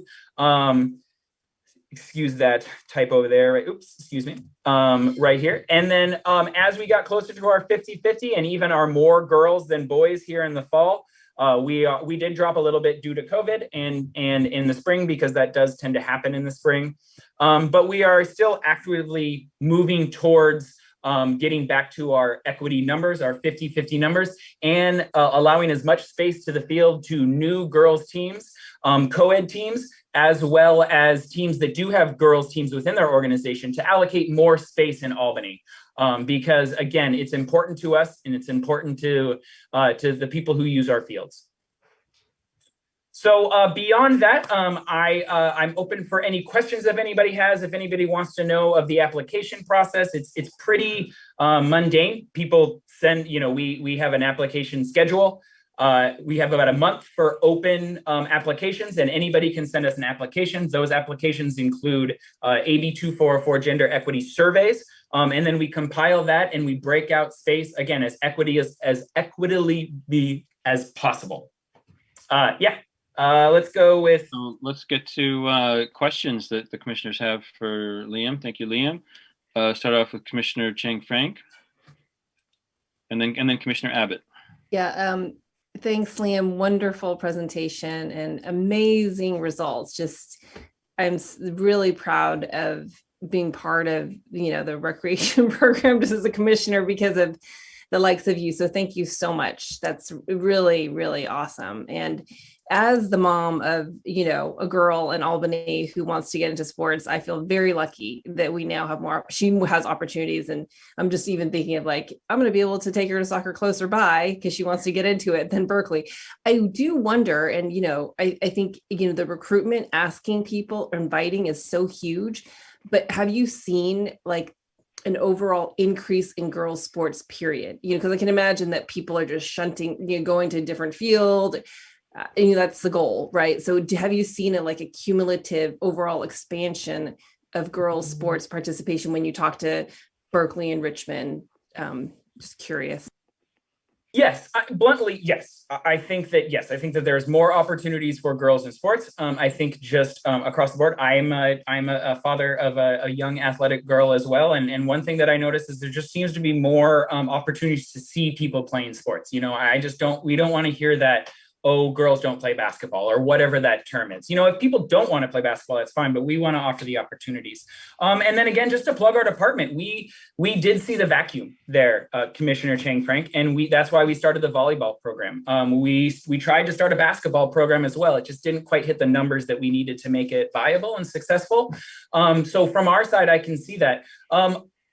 Excuse that typo there. Right? Oops, excuse me. Right here. And then as we got closer to our 50-50 and even our more girls than boys here in the fall, we did drop a little bit due to COVID and in the spring, because that does tend to happen in the spring. But we are still actively moving towards getting back to our equity numbers, our 50-50 numbers, and allowing as much space to the field to new girls teams, co-ed teams, as well as teams that do have girls teams within their organization to allocate more space in Albany. Because again, it's important to us and it's important to the people who use our fields. So beyond that, I'm open for any questions if anybody has. If anybody wants to know of the application process, it's pretty mundane. People send, we have an application schedule. We have about a month for open applications, and anybody can send us an application. Those applications include Ad2404 gender equity surveys. And then we compile that and we break out space, again, as equitably as possible. Let's go with. So let's get to questions that the commissioners have for Liam. Thank you, Liam. Start off with Commissioner Chang Frank, and then Commissioner Abbott. Yeah. Thanks, Liam. Wonderful presentation and amazing results. I'm really proud of being part of, the recreation program just as a commissioner because of the likes of you. So thank you so much. That's really, really awesome. And as the mom of, a girl in Albany who wants to get into sports, I feel very lucky that we now have she has opportunities. And I'm just even thinking of I'm going to be able to take her to soccer closer by because she wants to get into it than Berkeley. I do wonder, and, I think, the recruitment, asking people, inviting is so huge, but have you seen an overall increase in girls sports, period? Because I can imagine that people are just shunting, going to a different field. And that's the goal, right? So have you seen a cumulative overall expansion of girls sports participation when you talk to Berkeley and Richmond? Just curious. Yes, bluntly, yes. I think that there's more opportunities for girls in sports. I think just across the board, I'm a father of a young athletic girl as well. And one thing that I noticed is there just seems to be more opportunities to see people playing sports. We don't want to hear that, oh, girls don't play basketball or whatever that term is. If people don't want to play basketball, that's fine, but we want to offer the opportunities. And then again, just to plug our department, we did see the vacuum there, Commissioner Chang Frank, and that's why we started the volleyball program. We tried to start a basketball program as well. It just didn't quite hit the numbers that we needed to make it viable and successful. So from our side, I can see that.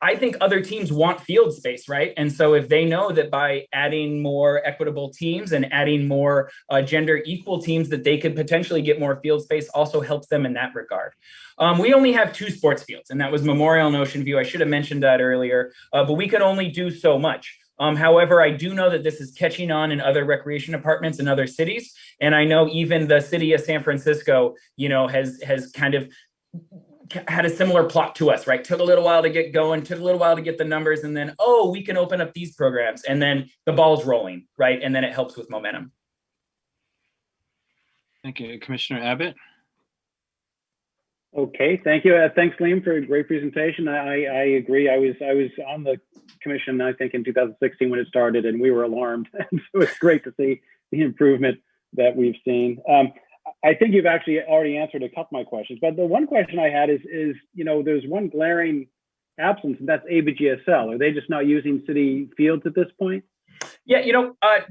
I think other teams want field space, right? And so if they know that by adding more equitable teams and adding more gender equal teams, that they could potentially get more field space, also helps them in that regard. We only have 2 sports fields, and that was Memorial and Ocean View. I should have mentioned that earlier, but we can only do so much. However, I do know that this is catching on in other recreation departments in other cities. And I know even the city of San Francisco, has kind of had a similar plot to us, right? Took a little while to get going, took a little while to get the numbers, and then, oh, we can open up these programs, and then the ball's rolling, right? And then it helps with momentum. Thank you. Commissioner Abbott? Okay, thank you. Thanks, Liam, for a great presentation. I agree. I was on the commission, I think, in 2016 when it started, and we were alarmed. And so it's great to see the improvement that we've seen. I think you've actually already answered a couple of my questions, but the one question I had is there's one glaring absence, and that's ABGSL. Are they just not using city fields at this point? Yeah,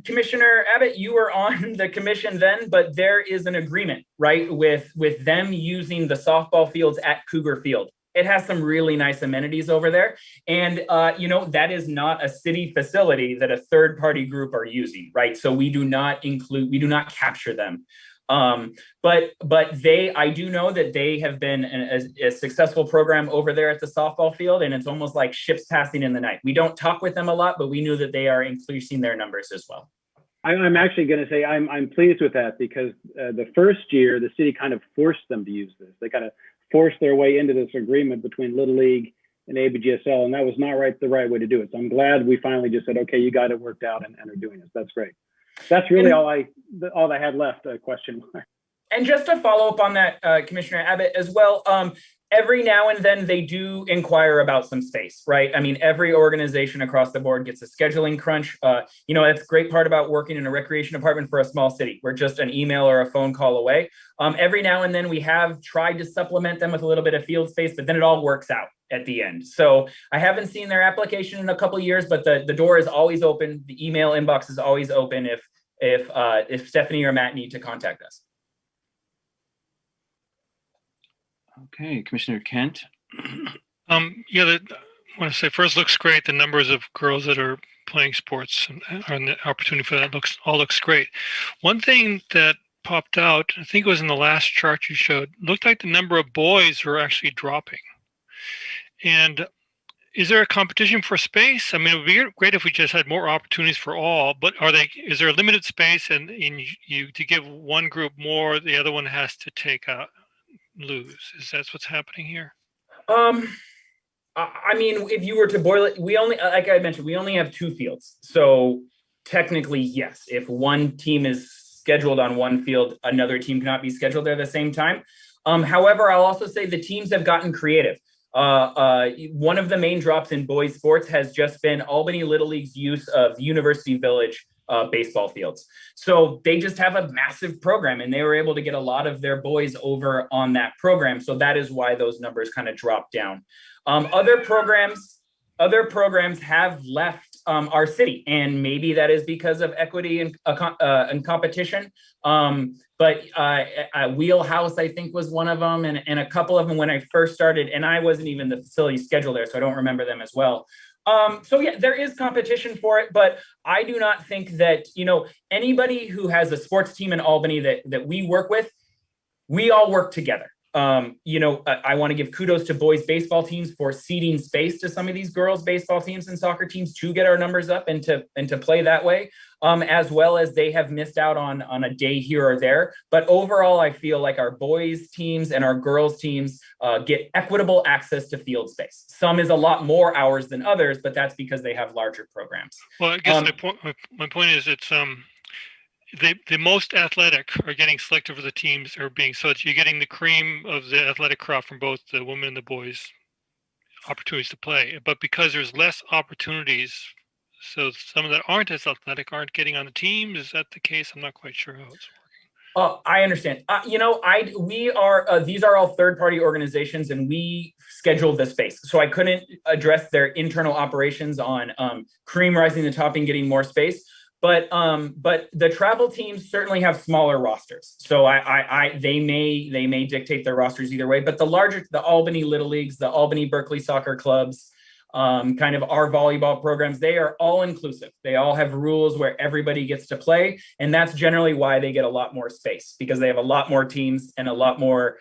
Commissioner Abbott, you were on the commission then, but there is an agreement, right, with them using the softball fields at Cougar Field. It has some really nice amenities over there. And, that is not a city facility that a third-party group are using, right? So we do not capture them. But I do know that they have been a successful program over there at the softball field, and it's almost like ships passing in the night. We don't talk with them a lot, but we knew that they are increasing their numbers as well. I'm actually going to say I'm pleased with that, because the first year the city kind of forced them to use this. They kind of forced their way into this agreement between Little League and ABGSL, and that was not the right way to do it. So I'm glad we finally just said, okay, you got it worked out and are doing this. That's great. That's really all I had left, a question mark. And just to follow up on that, Commissioner Abbott, as well, every now and then they do inquire about some space, right? I mean, every organization across the board gets a scheduling crunch. That's the great part about working in a recreation department for a small city. We're just an email or a phone call away. Every now and then we have tried to supplement them with a little bit of field space, but then it all works out at the end. So I haven't seen their application in a couple of years, but the door is always open. The email inbox is always open if Stephanie or Matt need to contact us. Okay, Commissioner Kent. I want to say first, looks great. The numbers of girls that are playing sports and the opportunity for that looks great. One thing that popped out, I think it was in the last chart you showed, looked like the number of boys were actually dropping. And is there a competition for space? I mean, it would be great if we just had more opportunities for all, but is there a limited space, and you to give one group more, the other one has to lose? Is that what's happening here? I mean, if you were to boil it, like I mentioned, we only have 2 fields. So technically, yes, if one team is scheduled on one field, another team cannot be scheduled there at the same time. However, I'll also say the teams have gotten creative. One of the main drops in boys sports has just been Albany Little League's use of University Village baseball fields. So they just have a massive program, and they were able to get a lot of their boys over on that program. So that is why those numbers kind of dropped down. Other programs have left our city, and maybe that is because of equity and competition. But Wheelhouse, I think, was one of them, and a couple of them when I first started, and I wasn't even the facility schedule there, so I don't remember them as well. So yeah, there is competition for it, but I do not think that, anybody who has a sports team in Albany that we work with, we all work together. I want to give kudos to boys baseball teams for ceding space to some of these girls baseball teams and soccer teams to get our numbers up and to play that way, as well as they have missed out on a day here or there. But overall, I feel like our boys teams and our girls teams get equitable access to field space. Some is a lot more hours than others, but that's because they have larger programs. Well, I guess my point is it's the most athletic are getting selected for the teams are being such. You're getting the cream of the athletic crop from both the women and the boys opportunities to play. But because there's less opportunities, so some that aren't as athletic aren't getting on the teams. Is that the case? I'm not quite sure how it's working. I understand. These are all third-party organizations, and we scheduled the space. So I couldn't address their internal operations on cream rising to the top and getting more space. But the travel teams certainly have smaller rosters. So they may dictate their rosters either way. But the Albany Little Leagues, the Albany Berkeley Soccer Clubs, kind of our volleyball programs, they are all inclusive. They all have rules where everybody gets to play. And that's generally why they get a lot more space, because they have a lot more teams and a lot more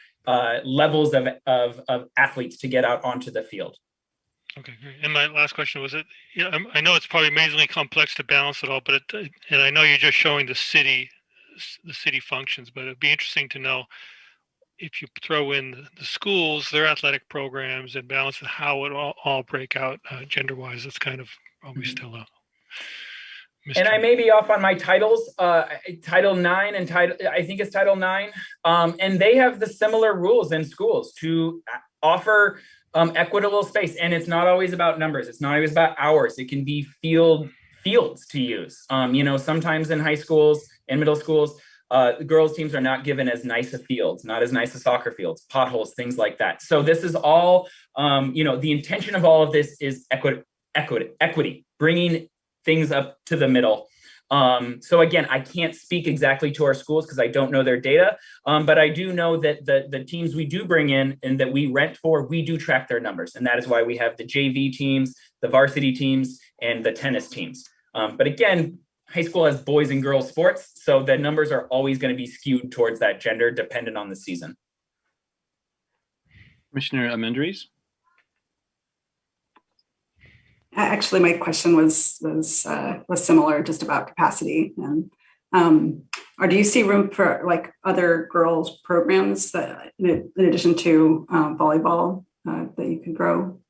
levels of athletes to get out onto the field. Okay, great. And my last question was I know it's probably amazingly complex to balance it all, but and I know you're just showing the city functions, but it'd be interesting to know if you throw in the schools, their athletic programs, and balance it, how it all break out gender-wise. That's kind of always still a mystery. And I may be off on my titles, Title IX and I think it's Title IX, and they have the similar rules in schools to offer equitable space. And it's not always about numbers. It's not always about hours. It can be fields to use. Sometimes in high schools and middle schools, the girls teams are not given as nice a fields, not as nice as soccer fields, potholes, things like that. So this is all, the intention of all of this is equity, bringing things up to the middle. So again, I can't speak exactly to our schools because I don't know their data, but I do know that the teams we do bring in and that we rent for, we do track their numbers. And that is why we have the JV teams, the varsity teams, and the tennis teams. But again, high school has boys and girls sports, so the numbers are always going to be skewed towards that gender dependent on the season. Commissioner Amendries? Actually, my question was similar, just about capacity. And or do you see room for like other girls programs that, in addition to volleyball, that you could grow?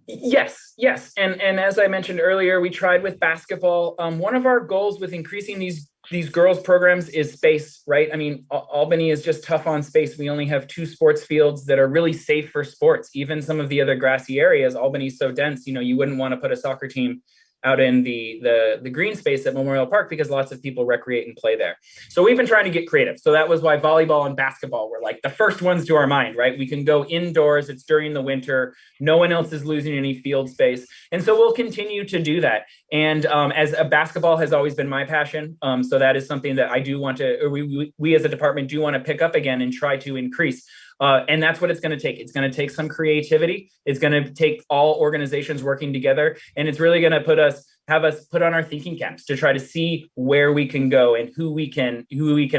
Yes. And as I mentioned earlier, we tried with basketball. One of our goals with increasing these girls programs is space, right? I mean, Albany is just tough on space. We only have 2 sports fields that are really safe for sports. Even some of the other grassy areas, Albany is so dense, you wouldn't want to put a soccer team out in the green space at Memorial Park because lots of people recreate and play there. So we've been trying to get creative. So that was why volleyball and basketball were like the first ones to our mind, right? We can go indoors. It's during the winter. No one else is losing any field space. And so we'll continue to do that. And as a basketball has always been my passion. So that is something that I do want to, or we as a department do want to pick up again and try to increase. And that's what it's going to take. It's going to take some creativity. It's going to take all organizations working together. And it's really going to have us put on our thinking caps to try to see where we can go and who we can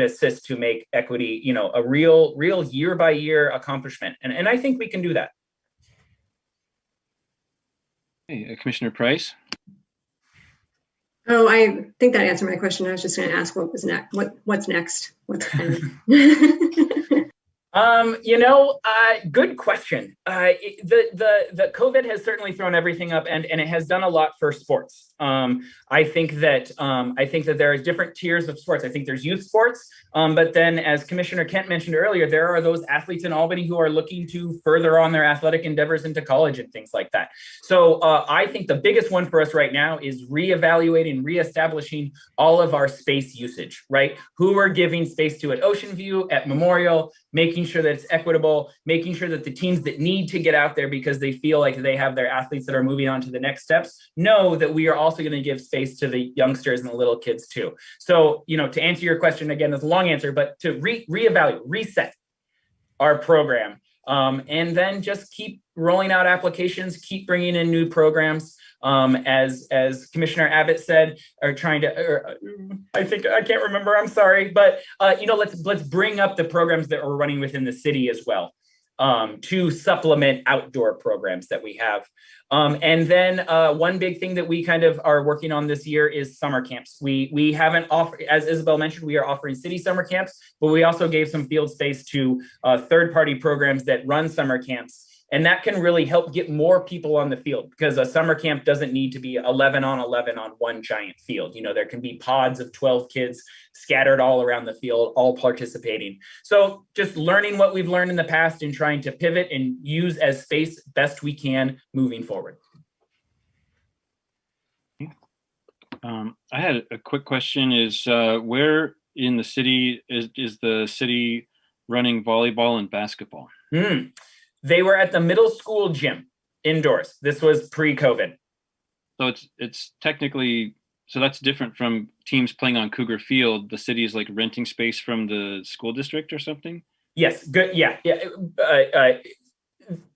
assist to make equity, a real year by year accomplishment. And I think we can do that. Hey, Commissioner Price? Oh, I think that answered my question. I was just going to ask what was next. What's next? Good question. The COVID has certainly thrown everything up, and it has done a lot for sports. I think that there are different tiers of sports. I think there's youth sports, but then, as Commissioner Kent mentioned earlier, there are those athletes in Albany who are looking to further on their athletic endeavors into college and things like that. So I think the biggest one for us right now is reevaluating, reestablishing all of our space usage. Right? Who we're giving space to at Ocean View, at Memorial, making sure that it's equitable, making sure that the teams that need to get out there because they feel like they have their athletes that are moving on to the next steps know that we are also going to give space to the youngsters and the little kids too. So, to answer your question, again, that's a long answer, but to reevaluate, reset our program, and then just keep rolling out applications, keep bringing in new programs. As Commissioner Abbott said, are trying to, I think, I can't remember, I'm sorry, but let's bring up the programs that we're running within the city as well, to supplement outdoor programs that we have. And then one big thing that we kind of are working on this year is summer camps. We haven't offered, as Isabel mentioned, we are offering city summer camps, but we also gave some field space to third-party programs that run summer camps. And that can really help get more people on the field, because a summer camp doesn't need to be 11 on 11 on one giant field. There can be pods of 12 kids scattered all around the field, all participating. So just learning what we've learned in the past and trying to pivot and use as space best we can moving forward. I had a quick question is where in the city is the city running volleyball and basketball? They were at the middle school gym indoors. This was pre-COVID. So it's technically, so that's different from teams playing on Cougar Field. The city is like renting space from the school district or something? Yes, good. Yeah.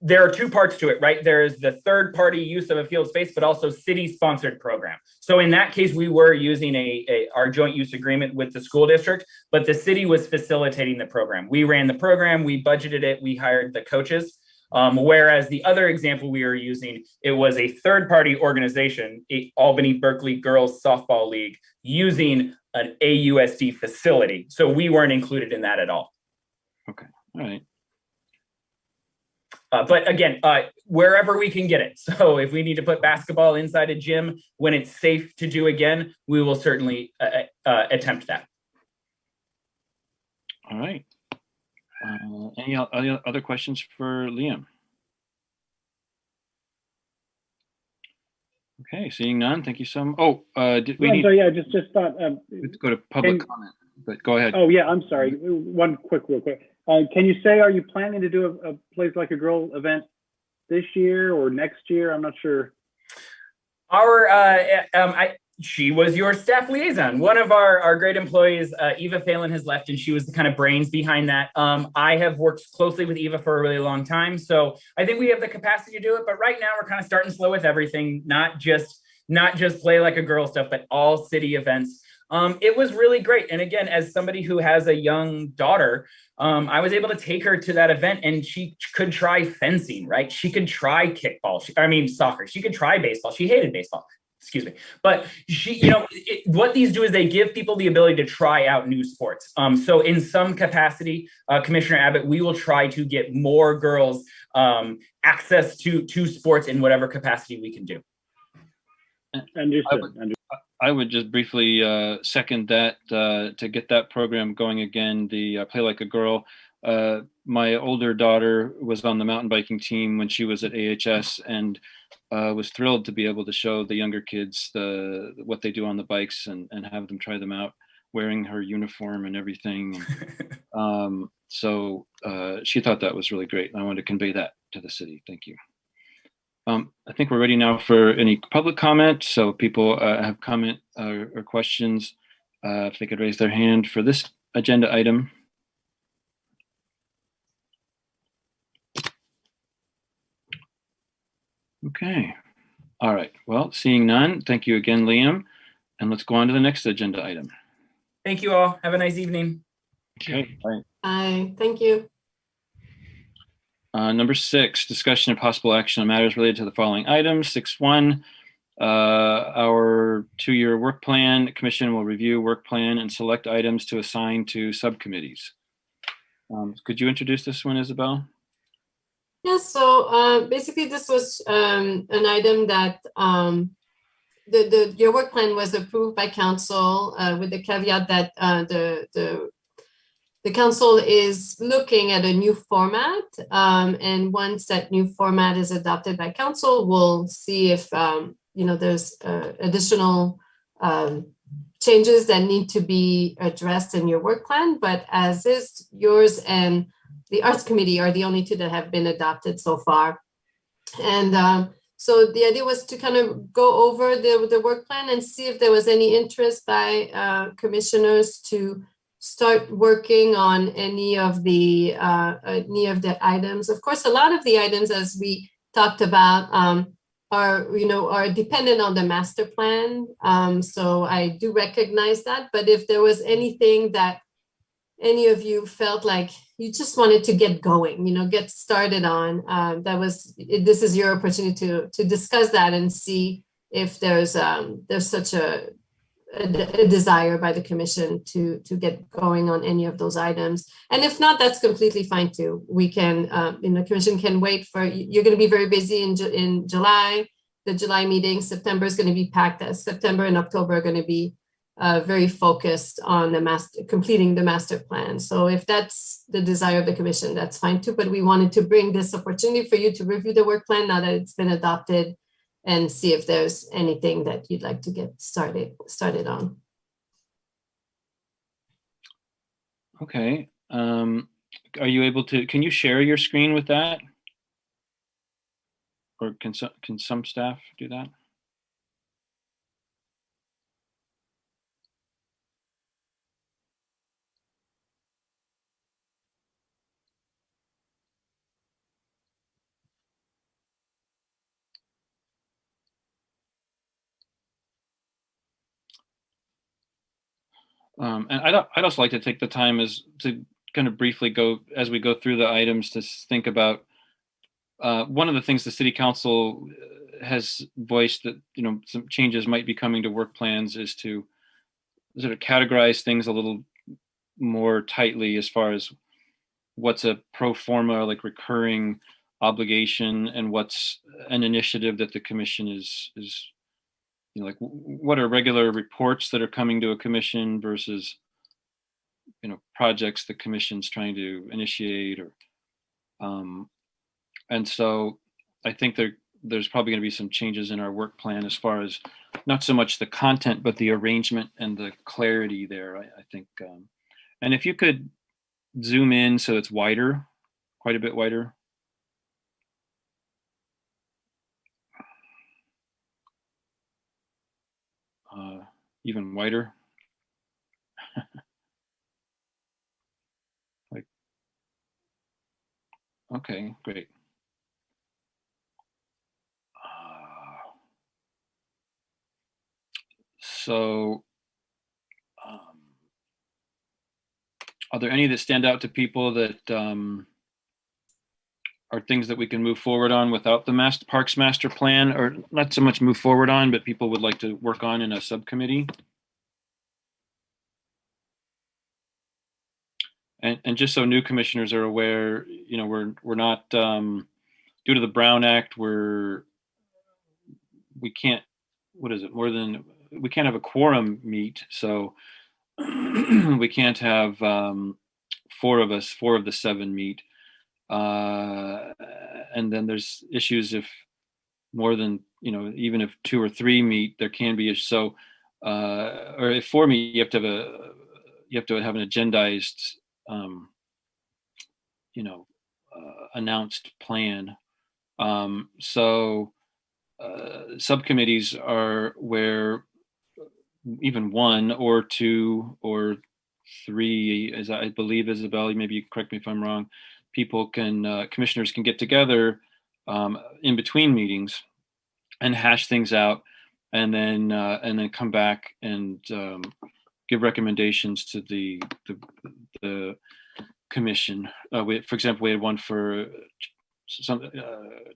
There are two parts to it, right? There is the third-party use of a field space, but also city-sponsored program. So in that case, we were using our joint use agreement with the school district, but the city was facilitating the program. We ran the program, we budgeted it, we hired the coaches. Whereas the other example we were using, it was a third-party organization, Albany Berkeley Girls Softball League, using an AUSD facility. So we weren't included in that at all. Okay, all right. But again, wherever we can get it. So if we need to put basketball inside a gym when it's safe to do again, we will certainly attempt that. All right. Any other questions for Liam? Okay, seeing none. Thank you so much. Did we need? Sorry, yeah, just thought. Let's go to public comment. But go ahead. Oh yeah, I'm sorry. One real quick. Can you say, are you planning to do a Plays Like a Girl event this year or next year? I'm not sure. She was your staff liaison. One of our great employees, Eva Phelan, has left, and she was the kind of brains behind that. I have worked closely with Eva for a really long time, so I think we have the capacity to do it. But right now, we're kind of starting slow with everything, not just Play Like a Girl stuff, but all city events. It was really great. And again, as somebody who has a young daughter, I was able to take her to that event, and she could try fencing, right? She could try kickball. Soccer. She could try baseball. She hated baseball. Excuse me. But what these do is they give people the ability to try out new sports. So in some capacity, Commissioner Abbott, we will try to get more girls access to sports in whatever capacity we can do. I would just briefly second that to get that program going again, the Play Like a Girl. My older daughter was on the mountain biking team when she was at AHS, and was thrilled to be able to show the younger kids what they do on the bikes and have them try them out, wearing her uniform and everything. So she thought that was really great. I wanted to convey that to the city. Thank you. I think we're ready now for any public comment. So people have comment or questions, if they could raise their hand for this agenda item. Okay. All right. Well, seeing none, thank you again, Liam. And let's go on to the next agenda item. Thank you all. Have a nice evening. Okay. Bye. Bye. Thank you. Number 6, discussion of possible action on matters related to the following items. 6.1, our 2-year work plan. The commission will review work plan and select items to assign to subcommittees. Could you introduce this one, Isabel? Yes, so basically this was an item that your work plan was approved by council with the caveat that the council is looking at a new format, and once that new format is adopted by council, we'll see if there's additional changes that need to be addressed in your work plan. But as is, yours and the Arts Committee are the only two that have been adopted so far. And so the idea was to kind of go over the work plan and see if there was any interest by commissioners to start working on any of the items. Of course, a lot of the items, as we talked about, are dependent on the master plan. So I do recognize that. But if there was anything that any of you felt like you just wanted to get going, get started on, this is your opportunity to discuss that and see if there's such a desire by the commission to get going on any of those items. And if not, that's completely fine too. We can, the commission can wait for, you're going to be very busy in July, the July meeting. September is going to be packed. September and October are going to be very focused on completing the master plan. So if that's the desire of the commission, that's fine too. But we wanted to bring this opportunity for you to review the work plan now that it's been adopted, and see if there's anything that you'd like to get started on. Okay. Are you able to, can you share your screen with that? Or can some staff do that? And I'd also like to take the time to kind of briefly go, as we go through the items, to think about one of the things the city council has voiced that, some changes might be coming to work plans, is to sort of categorize things a little more tightly as far as what's a pro forma, like recurring obligation, and what's an initiative that the commission is like what are regular reports that are coming to a commission versus, projects the commission's trying to initiate, or, and so I think there's probably going to be some changes in our work plan as far as not so much the content, but the arrangement and the clarity there, I think. And if you could zoom in so it's wider, quite a bit wider. Even wider. Like, okay, great. So, are there any that stand out to people that are things that we can move forward on without the Parks Master Plan, or not so much move forward on, but people would like to work on in a subcommittee? And just so new commissioners are aware, we're not, due to the Brown Act, we can't, we can't have a quorum meet. So we can't have four of the seven meet. And then there's issues if more than, even if 2 or 3 meet, there can be issues. So, or if 4 meet, you have to have an agendized, announced plan. So subcommittees are where even 1 or 2 or 3, as I believe, Isabel, maybe you correct me if I'm wrong, commissioners can get together in between meetings and hash things out, and then come back and give recommendations to the commission. For example, we had one for some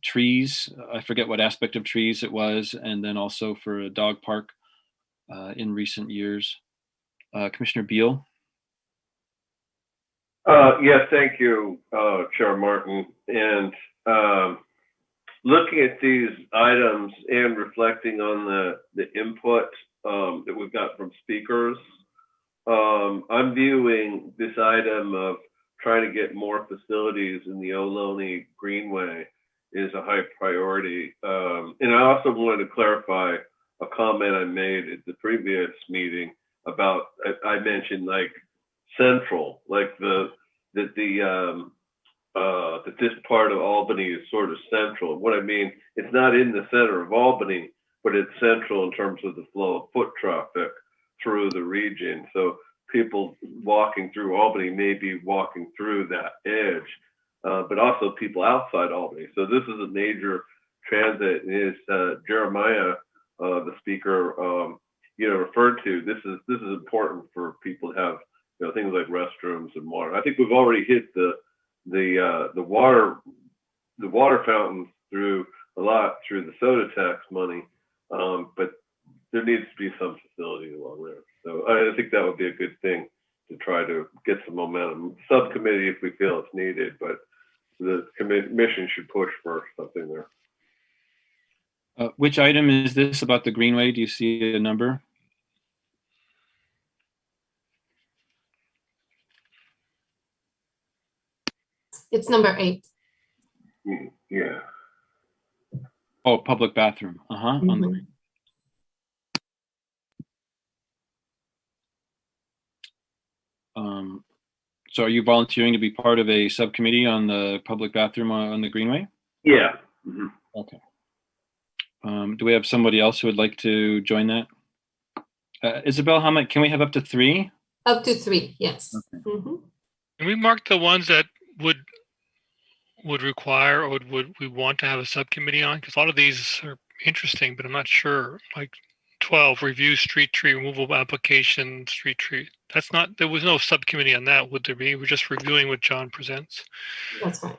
trees. I forget what aspect of trees it was, and then also for a dog park in recent years. Commissioner Beal. Yes, thank you, Chair Martin. And looking at these items and reflecting on the input that we've got from speakers, I'm viewing this item of trying to get more facilities in the Ohlone Greenway is a high priority. And I also wanted to clarify a comment I made at the previous meeting about, I mentioned like central, like that this part of Albany is sort of central. What I mean, it's not in the center of Albany, but it's central in terms of the flow of foot traffic through the region. So people walking through Albany may be walking through that edge, but also people outside Albany. So this is a major transit is Jeremiah, the speaker, referred to. This is important for people to have, things like restrooms and water. I think we've already hit the water fountains through the soda tax money, but there needs to be some facility along there. So I think that would be a good thing to try to get some momentum. Subcommittee if we feel it's needed, but the commission should push for something there. Which item is this about the Greenway? Do you see a number? It's number 8. Yeah. Oh, public bathroom. On the green. So are you volunteering to be part of a subcommittee on the public bathroom on the Greenway? Yeah. Mm-hmm. Okay. Do we have somebody else who would like to join that? Isabel, how much can we have? Up to 3? Up to 3, yes. Okay. Can we mark the ones that would require or would we want to have a subcommittee on? Because a lot of these are interesting, but I'm not sure. Like 12, review street tree removal application, street tree. There was no subcommittee on that, would there be? We're just reviewing what John presents. That's right.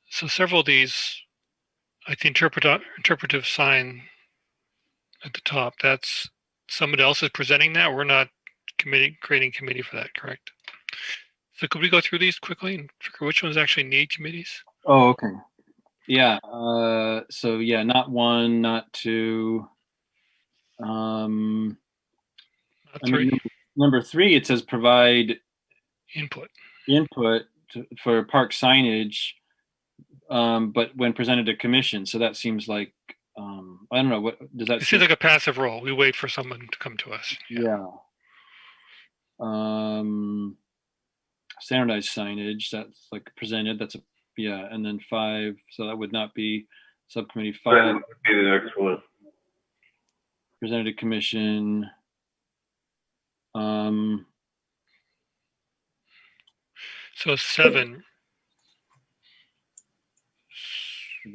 So several of these, like the interpretive sign at the top, that's somebody else is presenting that. We're not creating committee for that, correct? So could we go through these quickly and figure which ones actually need committees? Oh, okay. Yeah. So yeah, not 1, not 2. Not 3. Number 3, it says provide Input for park signage, but when presented to commission. So that seems like I don't know, what does that? It seems like a passive role. We wait for someone to come to us. Yeah. Standardized signage, that's like presented. That's and then 5. So that would not be subcommittee. 5 that would be the next one. Presented to commission. So 7.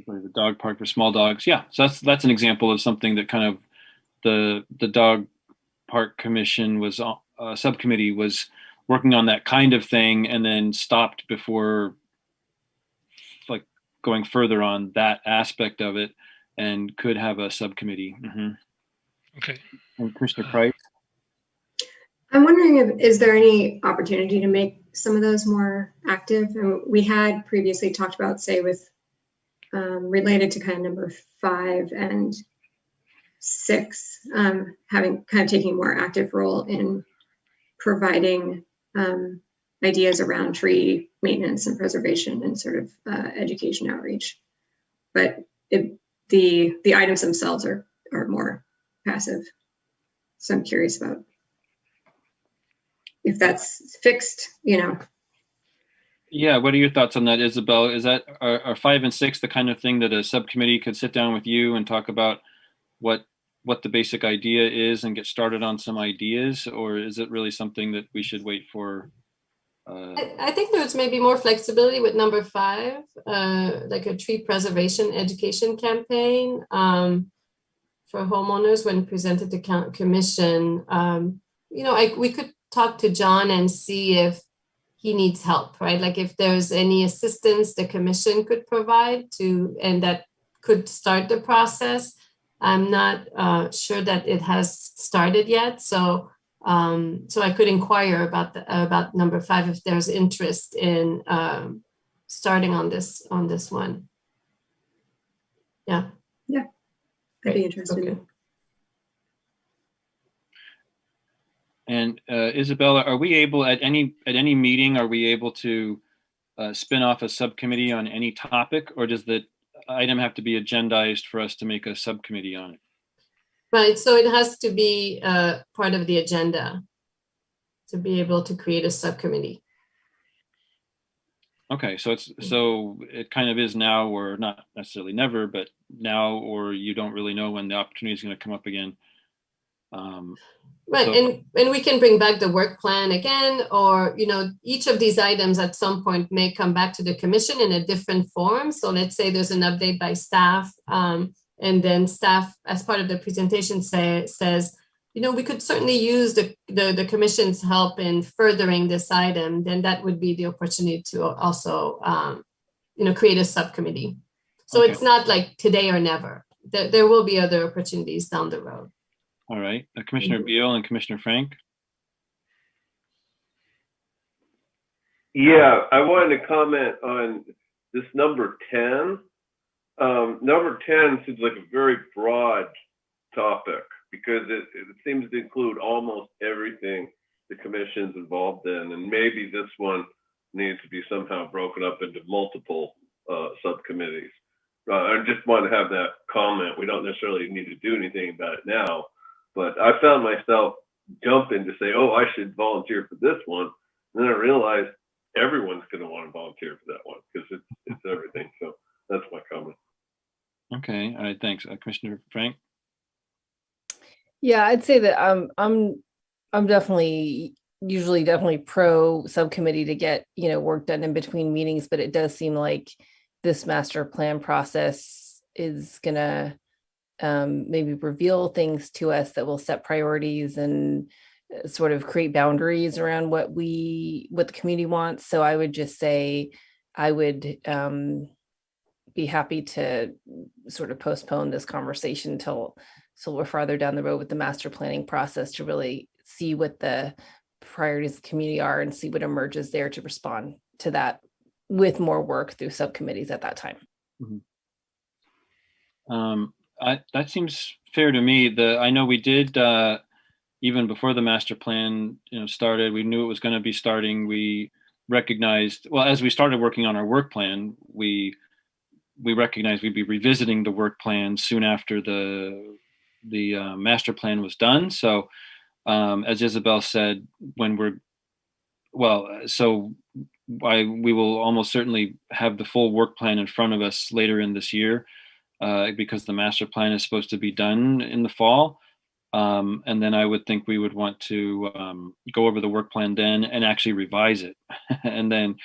The dog park for small dogs. Yeah, so that's an example of something that kind of the dog park commission was subcommittee was working on that kind of thing and then stopped before like going further on that aspect of it and could have a subcommittee. Okay. And Commissioner Price. I'm wondering is there any opportunity to make some of those more active? And we had previously talked about, say, with related to kind of number 5 and 6, having kind of taking a more active role in providing ideas around tree maintenance and preservation and sort of education outreach. But the items themselves are more passive. So I'm curious about if that's fixed, Yeah, what are your thoughts on that, Isabel? Is that are 5 and 6 the kind of thing that a subcommittee could sit down with you and talk about what the basic idea is and get started on some ideas, or is it really something that we should wait for? I think there's maybe more flexibility with number 5, like a tree preservation education campaign for homeowners when presented to commission. We could talk to John and see if he needs help, right? Like if there's any assistance the commission could provide and that could start the process. I'm not sure that it has started yet. So I could inquire about number 5 if there's interest in starting on this one. Yeah. Yeah, I'd be interested. Okay. And Isabella, are we able at any meeting, are we able to spin off a subcommittee on any topic, or does the item have to be agendized for us to make a subcommittee on it? Right, so it has to be part of the agenda to be able to create a subcommittee. Okay, so it kind of is now, or not necessarily never, but now, or you don't really know when the opportunity is going to come up again. Right, So- and we can bring back the work plan again, or, each of these items at some point may come back to the commission in a different form. So let's say there's an update by staff, and then staff, as part of the presentation, says, we could certainly use the commission's help in furthering this item. Then that would be the opportunity to also, create a subcommittee. So Okay. it's not like today or never. There will be other opportunities down the road. All right, Commissioner Beal and Commissioner Frank. Yeah, I wanted to comment on this number 10. Number 10 seems like a very broad topic because it seems to include almost everything the commission's involved in, and maybe this one needs to be somehow broken up into multiple subcommittees. I just want to have that comment. We don't necessarily need to do anything about it now, but I found myself jumping to say, oh, I should volunteer for this one. And then I realized everyone's going to want to volunteer for that one because it's everything. So that's my comment. Okay, all right, thanks. Commissioner Frank? Yeah, I'd say that I'm definitely pro subcommittee to get, work done in between meetings, but it does seem like this master plan process is gonna maybe reveal things to us that will set priorities and sort of create boundaries around what the community wants. So I would just say I would be happy to sort of postpone this conversation till we're farther down the road with the master planning process to really see what the priorities of the community are and see what emerges there to respond to that with more work through subcommittees at that time. That seems fair to me. I know we did, even before the master plan started, we knew it was going to be starting. We recognized, well, as we started working on our work plan, we recognized we'd be revisiting the work plan soon after the master plan was done. So as Isabel said, we will almost certainly have the full work plan in front of us later in this year, because the master plan is supposed to be done in the fall. And then I would think we would want to go over the work plan then and actually revise it and then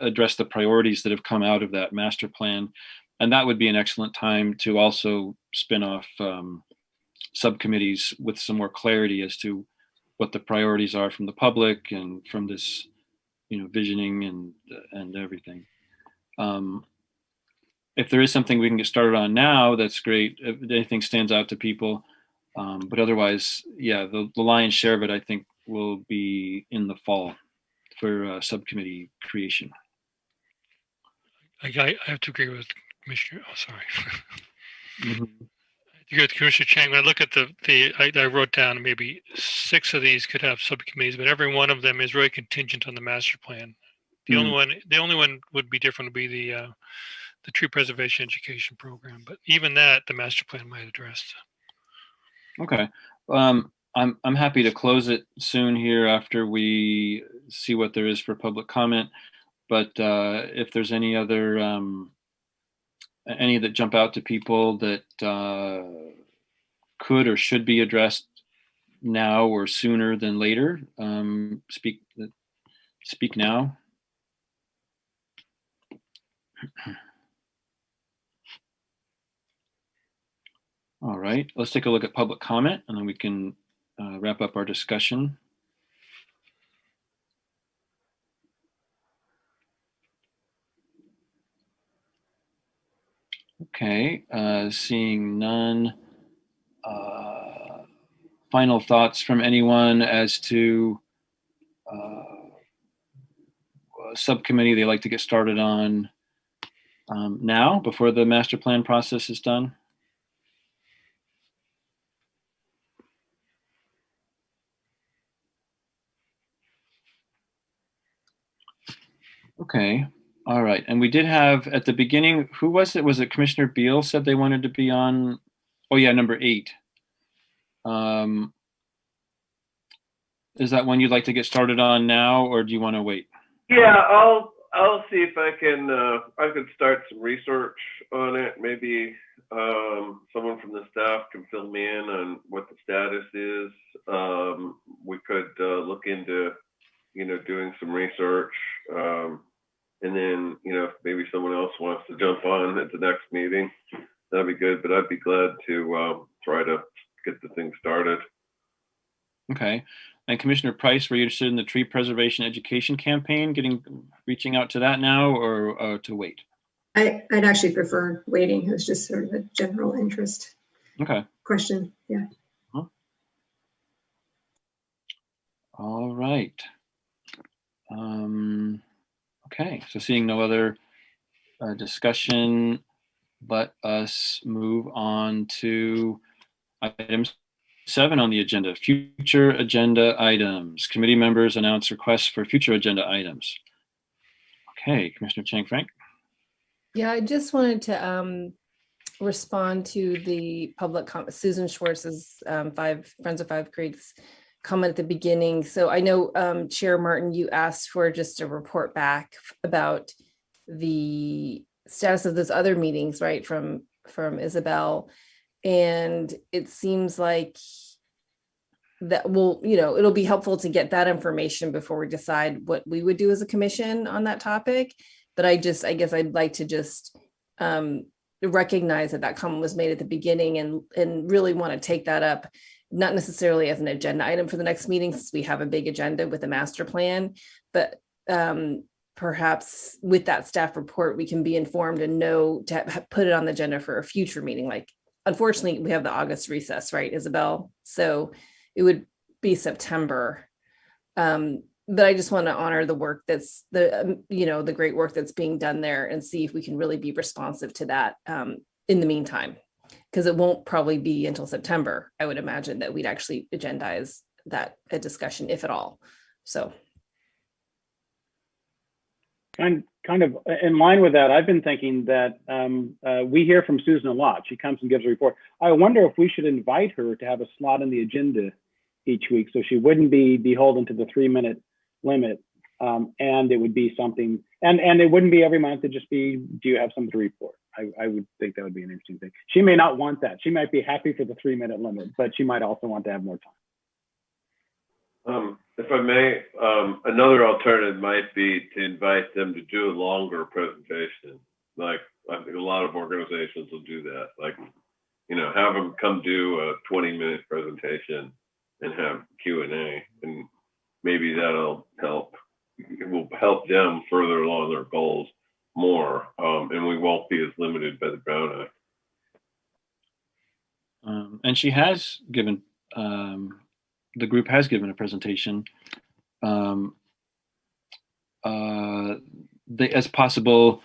address the priorities that have come out of that master plan. And that would be an excellent time to also spin off subcommittees with some more clarity as to what the priorities are from the public and from this, visioning and everything. If there is something we can get started on now, that's great. If anything stands out to people, but otherwise, yeah, the lion's share of it, I think, will be in the fall for subcommittee creation. I have to agree with Commissioner. Oh, sorry. Mm-hmm. I agree with Commissioner Chang. When I look at I wrote down maybe 6 of these could have subcommittees, but every one of them is really contingent on the master plan. The only one would be different would be the tree preservation education program, but even that the master plan might address. Okay, I'm happy to close it soon here after we see what there is for public comment. But if there's any other any that jump out to people that could or should be addressed now or sooner than later, speak now. All right, let's take a look at public comment and then we can wrap up our discussion. Okay, seeing none. Final thoughts from anyone as to a subcommittee they like to get started on now before the master plan process is done? Okay. All right. And we did have at the beginning, who was it? Was it Commissioner Beal said they wanted to be on? Oh yeah, number 8. Is that one you'd like to get started on now, or do you want to wait? Yeah, I'll see if I can. I could start some research on it. Maybe someone from the staff can fill me in on what the status is. We could look into, doing some research. And then, if maybe someone else wants to jump on at the next meeting, that'd be good. But I'd be glad to try to get the thing started. Okay. And Commissioner Price, were you interested in the tree preservation education campaign, reaching out to that now, or to wait? I'd actually prefer waiting. It was just sort of a general interest question. Yeah. Huh. All right. Okay, so seeing no other discussion, let us move on to item 7 on the agenda, future agenda items. Committee members announce requests for future agenda items. Okay, Commissioner Chang Frank. Yeah, I just wanted to respond to the public comment, Susan Schwartz's Friends of Five Creeks comment at the beginning. So I know Chair Martin, you asked for just a report back about the status of those other meetings, right, from Isabel. And it seems like that it'll be helpful to get that information before we decide what we would do as a commission on that topic. But I guess I'd like to just recognize that comment was made at the beginning and really want to take that up, not necessarily as an agenda item for the next meeting, since we have a big agenda with a master plan, but perhaps with that staff report, we can be informed and know to put it on the agenda for a future meeting. Like, unfortunately, we have the August recess, right, Isabel? So it would be September. But I just want to honor the work that's the great work that's being done there and see if we can really be responsive to that in the meantime, because it won't probably be until September, I would imagine, that we'd actually agendize a discussion, if at all. So. Kind of in line with that, I've been thinking that we hear from Susan a lot. She comes and gives a report. I wonder if we should invite her to have a slot in the agenda each week, so she wouldn't be beholden to the 3-minute limit, and it would be something, and it wouldn't be every month. It'd just be, do you have something to report? I would think that would be an interesting thing. She may not want that. She might be happy for the 3-minute limit, but she might also want to have more time. If I may, another alternative might be to invite them to do a longer presentation. Like, I think a lot of organizations will do that. Like, have them come do a 20-minute presentation and have Q&A, and maybe that'll help. It will help them further along their goals more, and we won't be as limited by the Brown Act. And she has given, the group has given a presentation as possible.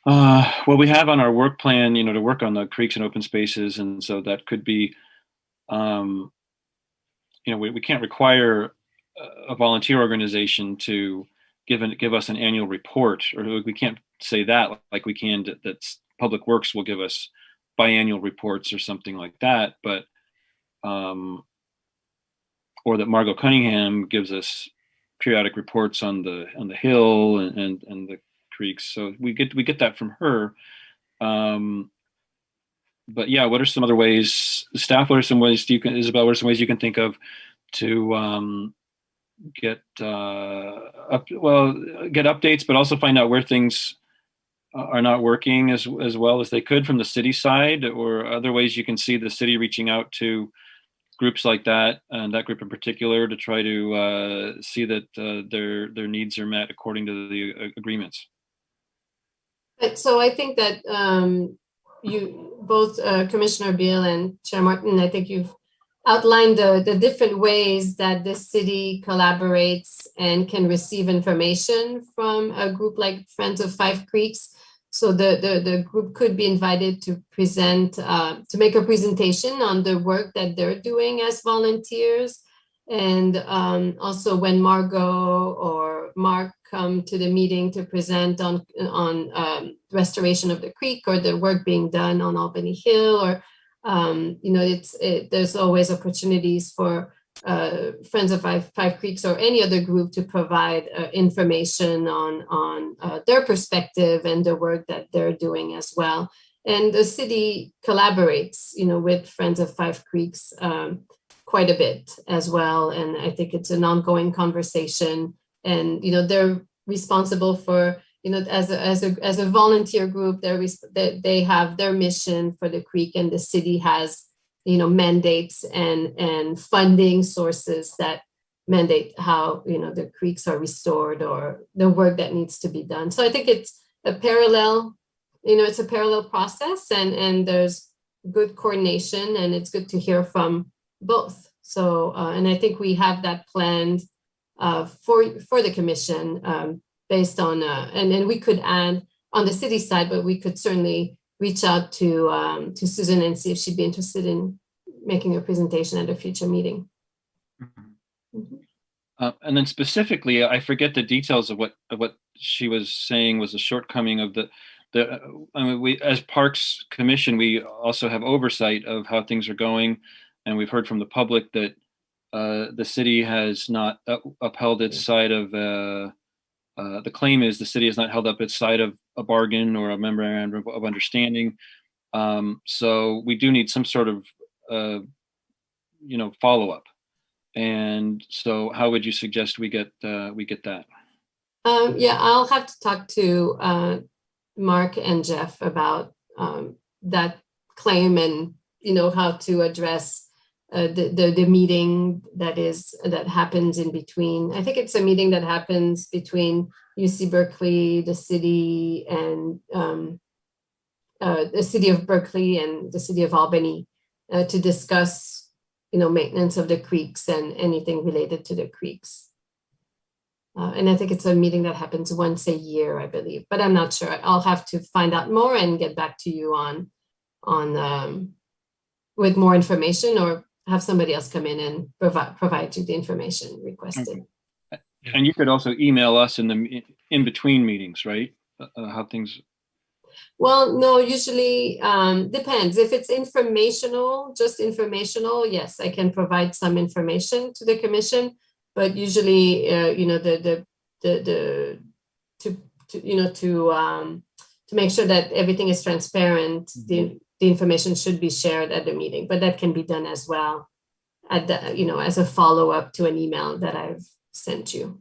Well, we have on our work plan, to work on the creeks and open spaces, and so that could be, we can't require a volunteer organization to give us an annual report, or we can't say that like we can that Public Works will give us biannual reports or something like that, but or that Margot Cunningham gives us periodic reports on the Hill and the creeks. So we get that from her. But yeah, what are some other ways, staff? What are some ways Isabel? What are some ways you can think of to get updates, but also find out where things are not working as well as they could from the city side, or other ways you can see the city reaching out to groups like that, and that group in particular, to try to see that their needs are met according to the agreements. So I think that you both, Commissioner Beal and Chair Martin, I think you've outlined the different ways that the city collaborates and can receive information from a group like Friends of Five Creeks. So the group could be invited to present, to make a presentation on the work that they're doing as volunteers. And also when Margot or Mark come to the meeting to present on restoration of the creek or the work being done on Albany Hill, or there's always opportunities for Friends of Five Creeks or any other group to provide information on their perspective and the work that they're doing as well. And the city collaborates, with Friends of Five Creeks quite a bit as well. And I think it's an ongoing conversation. And they're responsible for, as a volunteer group, they have their mission for the creek, and the city has mandates and funding sources that mandate how the creeks are restored or the work that needs to be done. So I think it's a parallel process, and there's good coordination, and it's good to hear from both. So and I think we have that planned for the commission based on and we could add on the city side, but we could certainly reach out to Susan and see if she'd be interested in making a presentation at a future meeting. And then specifically, I forget the details of what she was saying was a shortcoming of we, as Parks Commission, we also have oversight of how things are going, and we've heard from the public that the city has not upheld its side of the claim is the city has not held up its side of a bargain or a memorandum of understanding. So we do need some sort of follow-up. And so how would you suggest we get that? Yeah, I'll have to talk to Mark and Jeff about that claim, and how to address the meeting that happens in between. I think it's a meeting that happens between UC Berkeley, the city, and the city of Berkeley and the city of Albany to discuss maintenance of the creeks and anything related to the creeks. And I think it's a meeting that happens once a year, I believe, but I'm not sure. I'll have to find out more and get back to you on with more information, or have somebody else come in and provide you the information requested. Okay. And you could also email us in between meetings, right? How things. Well, no, usually depends. If it's informational, just informational, yes, I can provide some information to the commission. But usually, to make sure that everything is transparent, the information should be shared at the meeting. But that can be done as well, as a follow up to an email that I've sent you.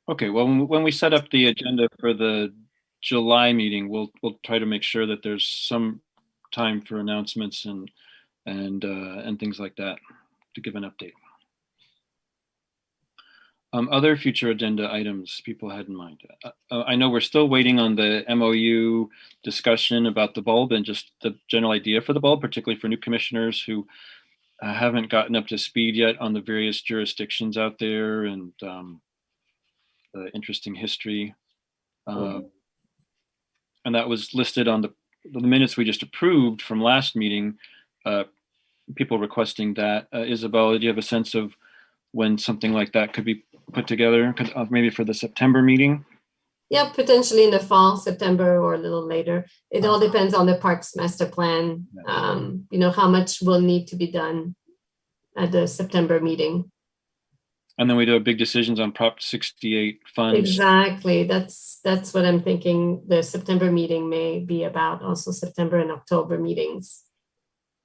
Okay, well, when we set up the agenda for the July meeting, we'll try to make sure that there's some time for announcements and things like that to give an update. Other future agenda items people had in mind. I know we're still waiting on the MOU discussion about the bulb and just the general idea for the bulb, particularly for new commissioners who haven't gotten up to speed yet on the various jurisdictions out there and the interesting history. And that was listed on the minutes we just approved from last meeting, people requesting that. Isabella, do you have a sense of when something like that could be put together, maybe for the September meeting? Yeah, potentially in the fall, September, or a little later. It all depends on the Parks Master Plan, how much will need to be done at the September meeting. And then we do big decisions on Prop 68 funds. Exactly. That's what I'm thinking. The September meeting may be about, also September and October meetings.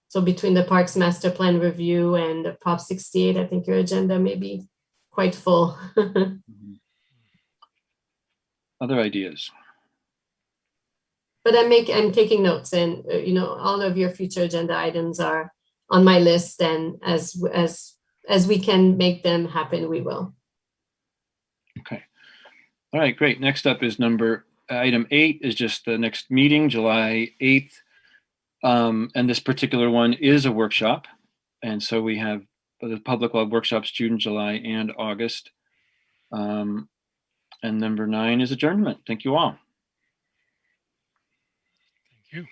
So between the Parks Master Plan review and the Prop 68, I think your agenda may be quite full. Other ideas? But I'm taking notes, and all of your future agenda items are on my list, and as we can make them happen, we will. Okay. All right, great. Next up is item 8 is just the next meeting, July 8th. And this particular one is a workshop. And so we have the public law workshops June, July, and August. And number 9 is adjournment. Thank you all. Thank you.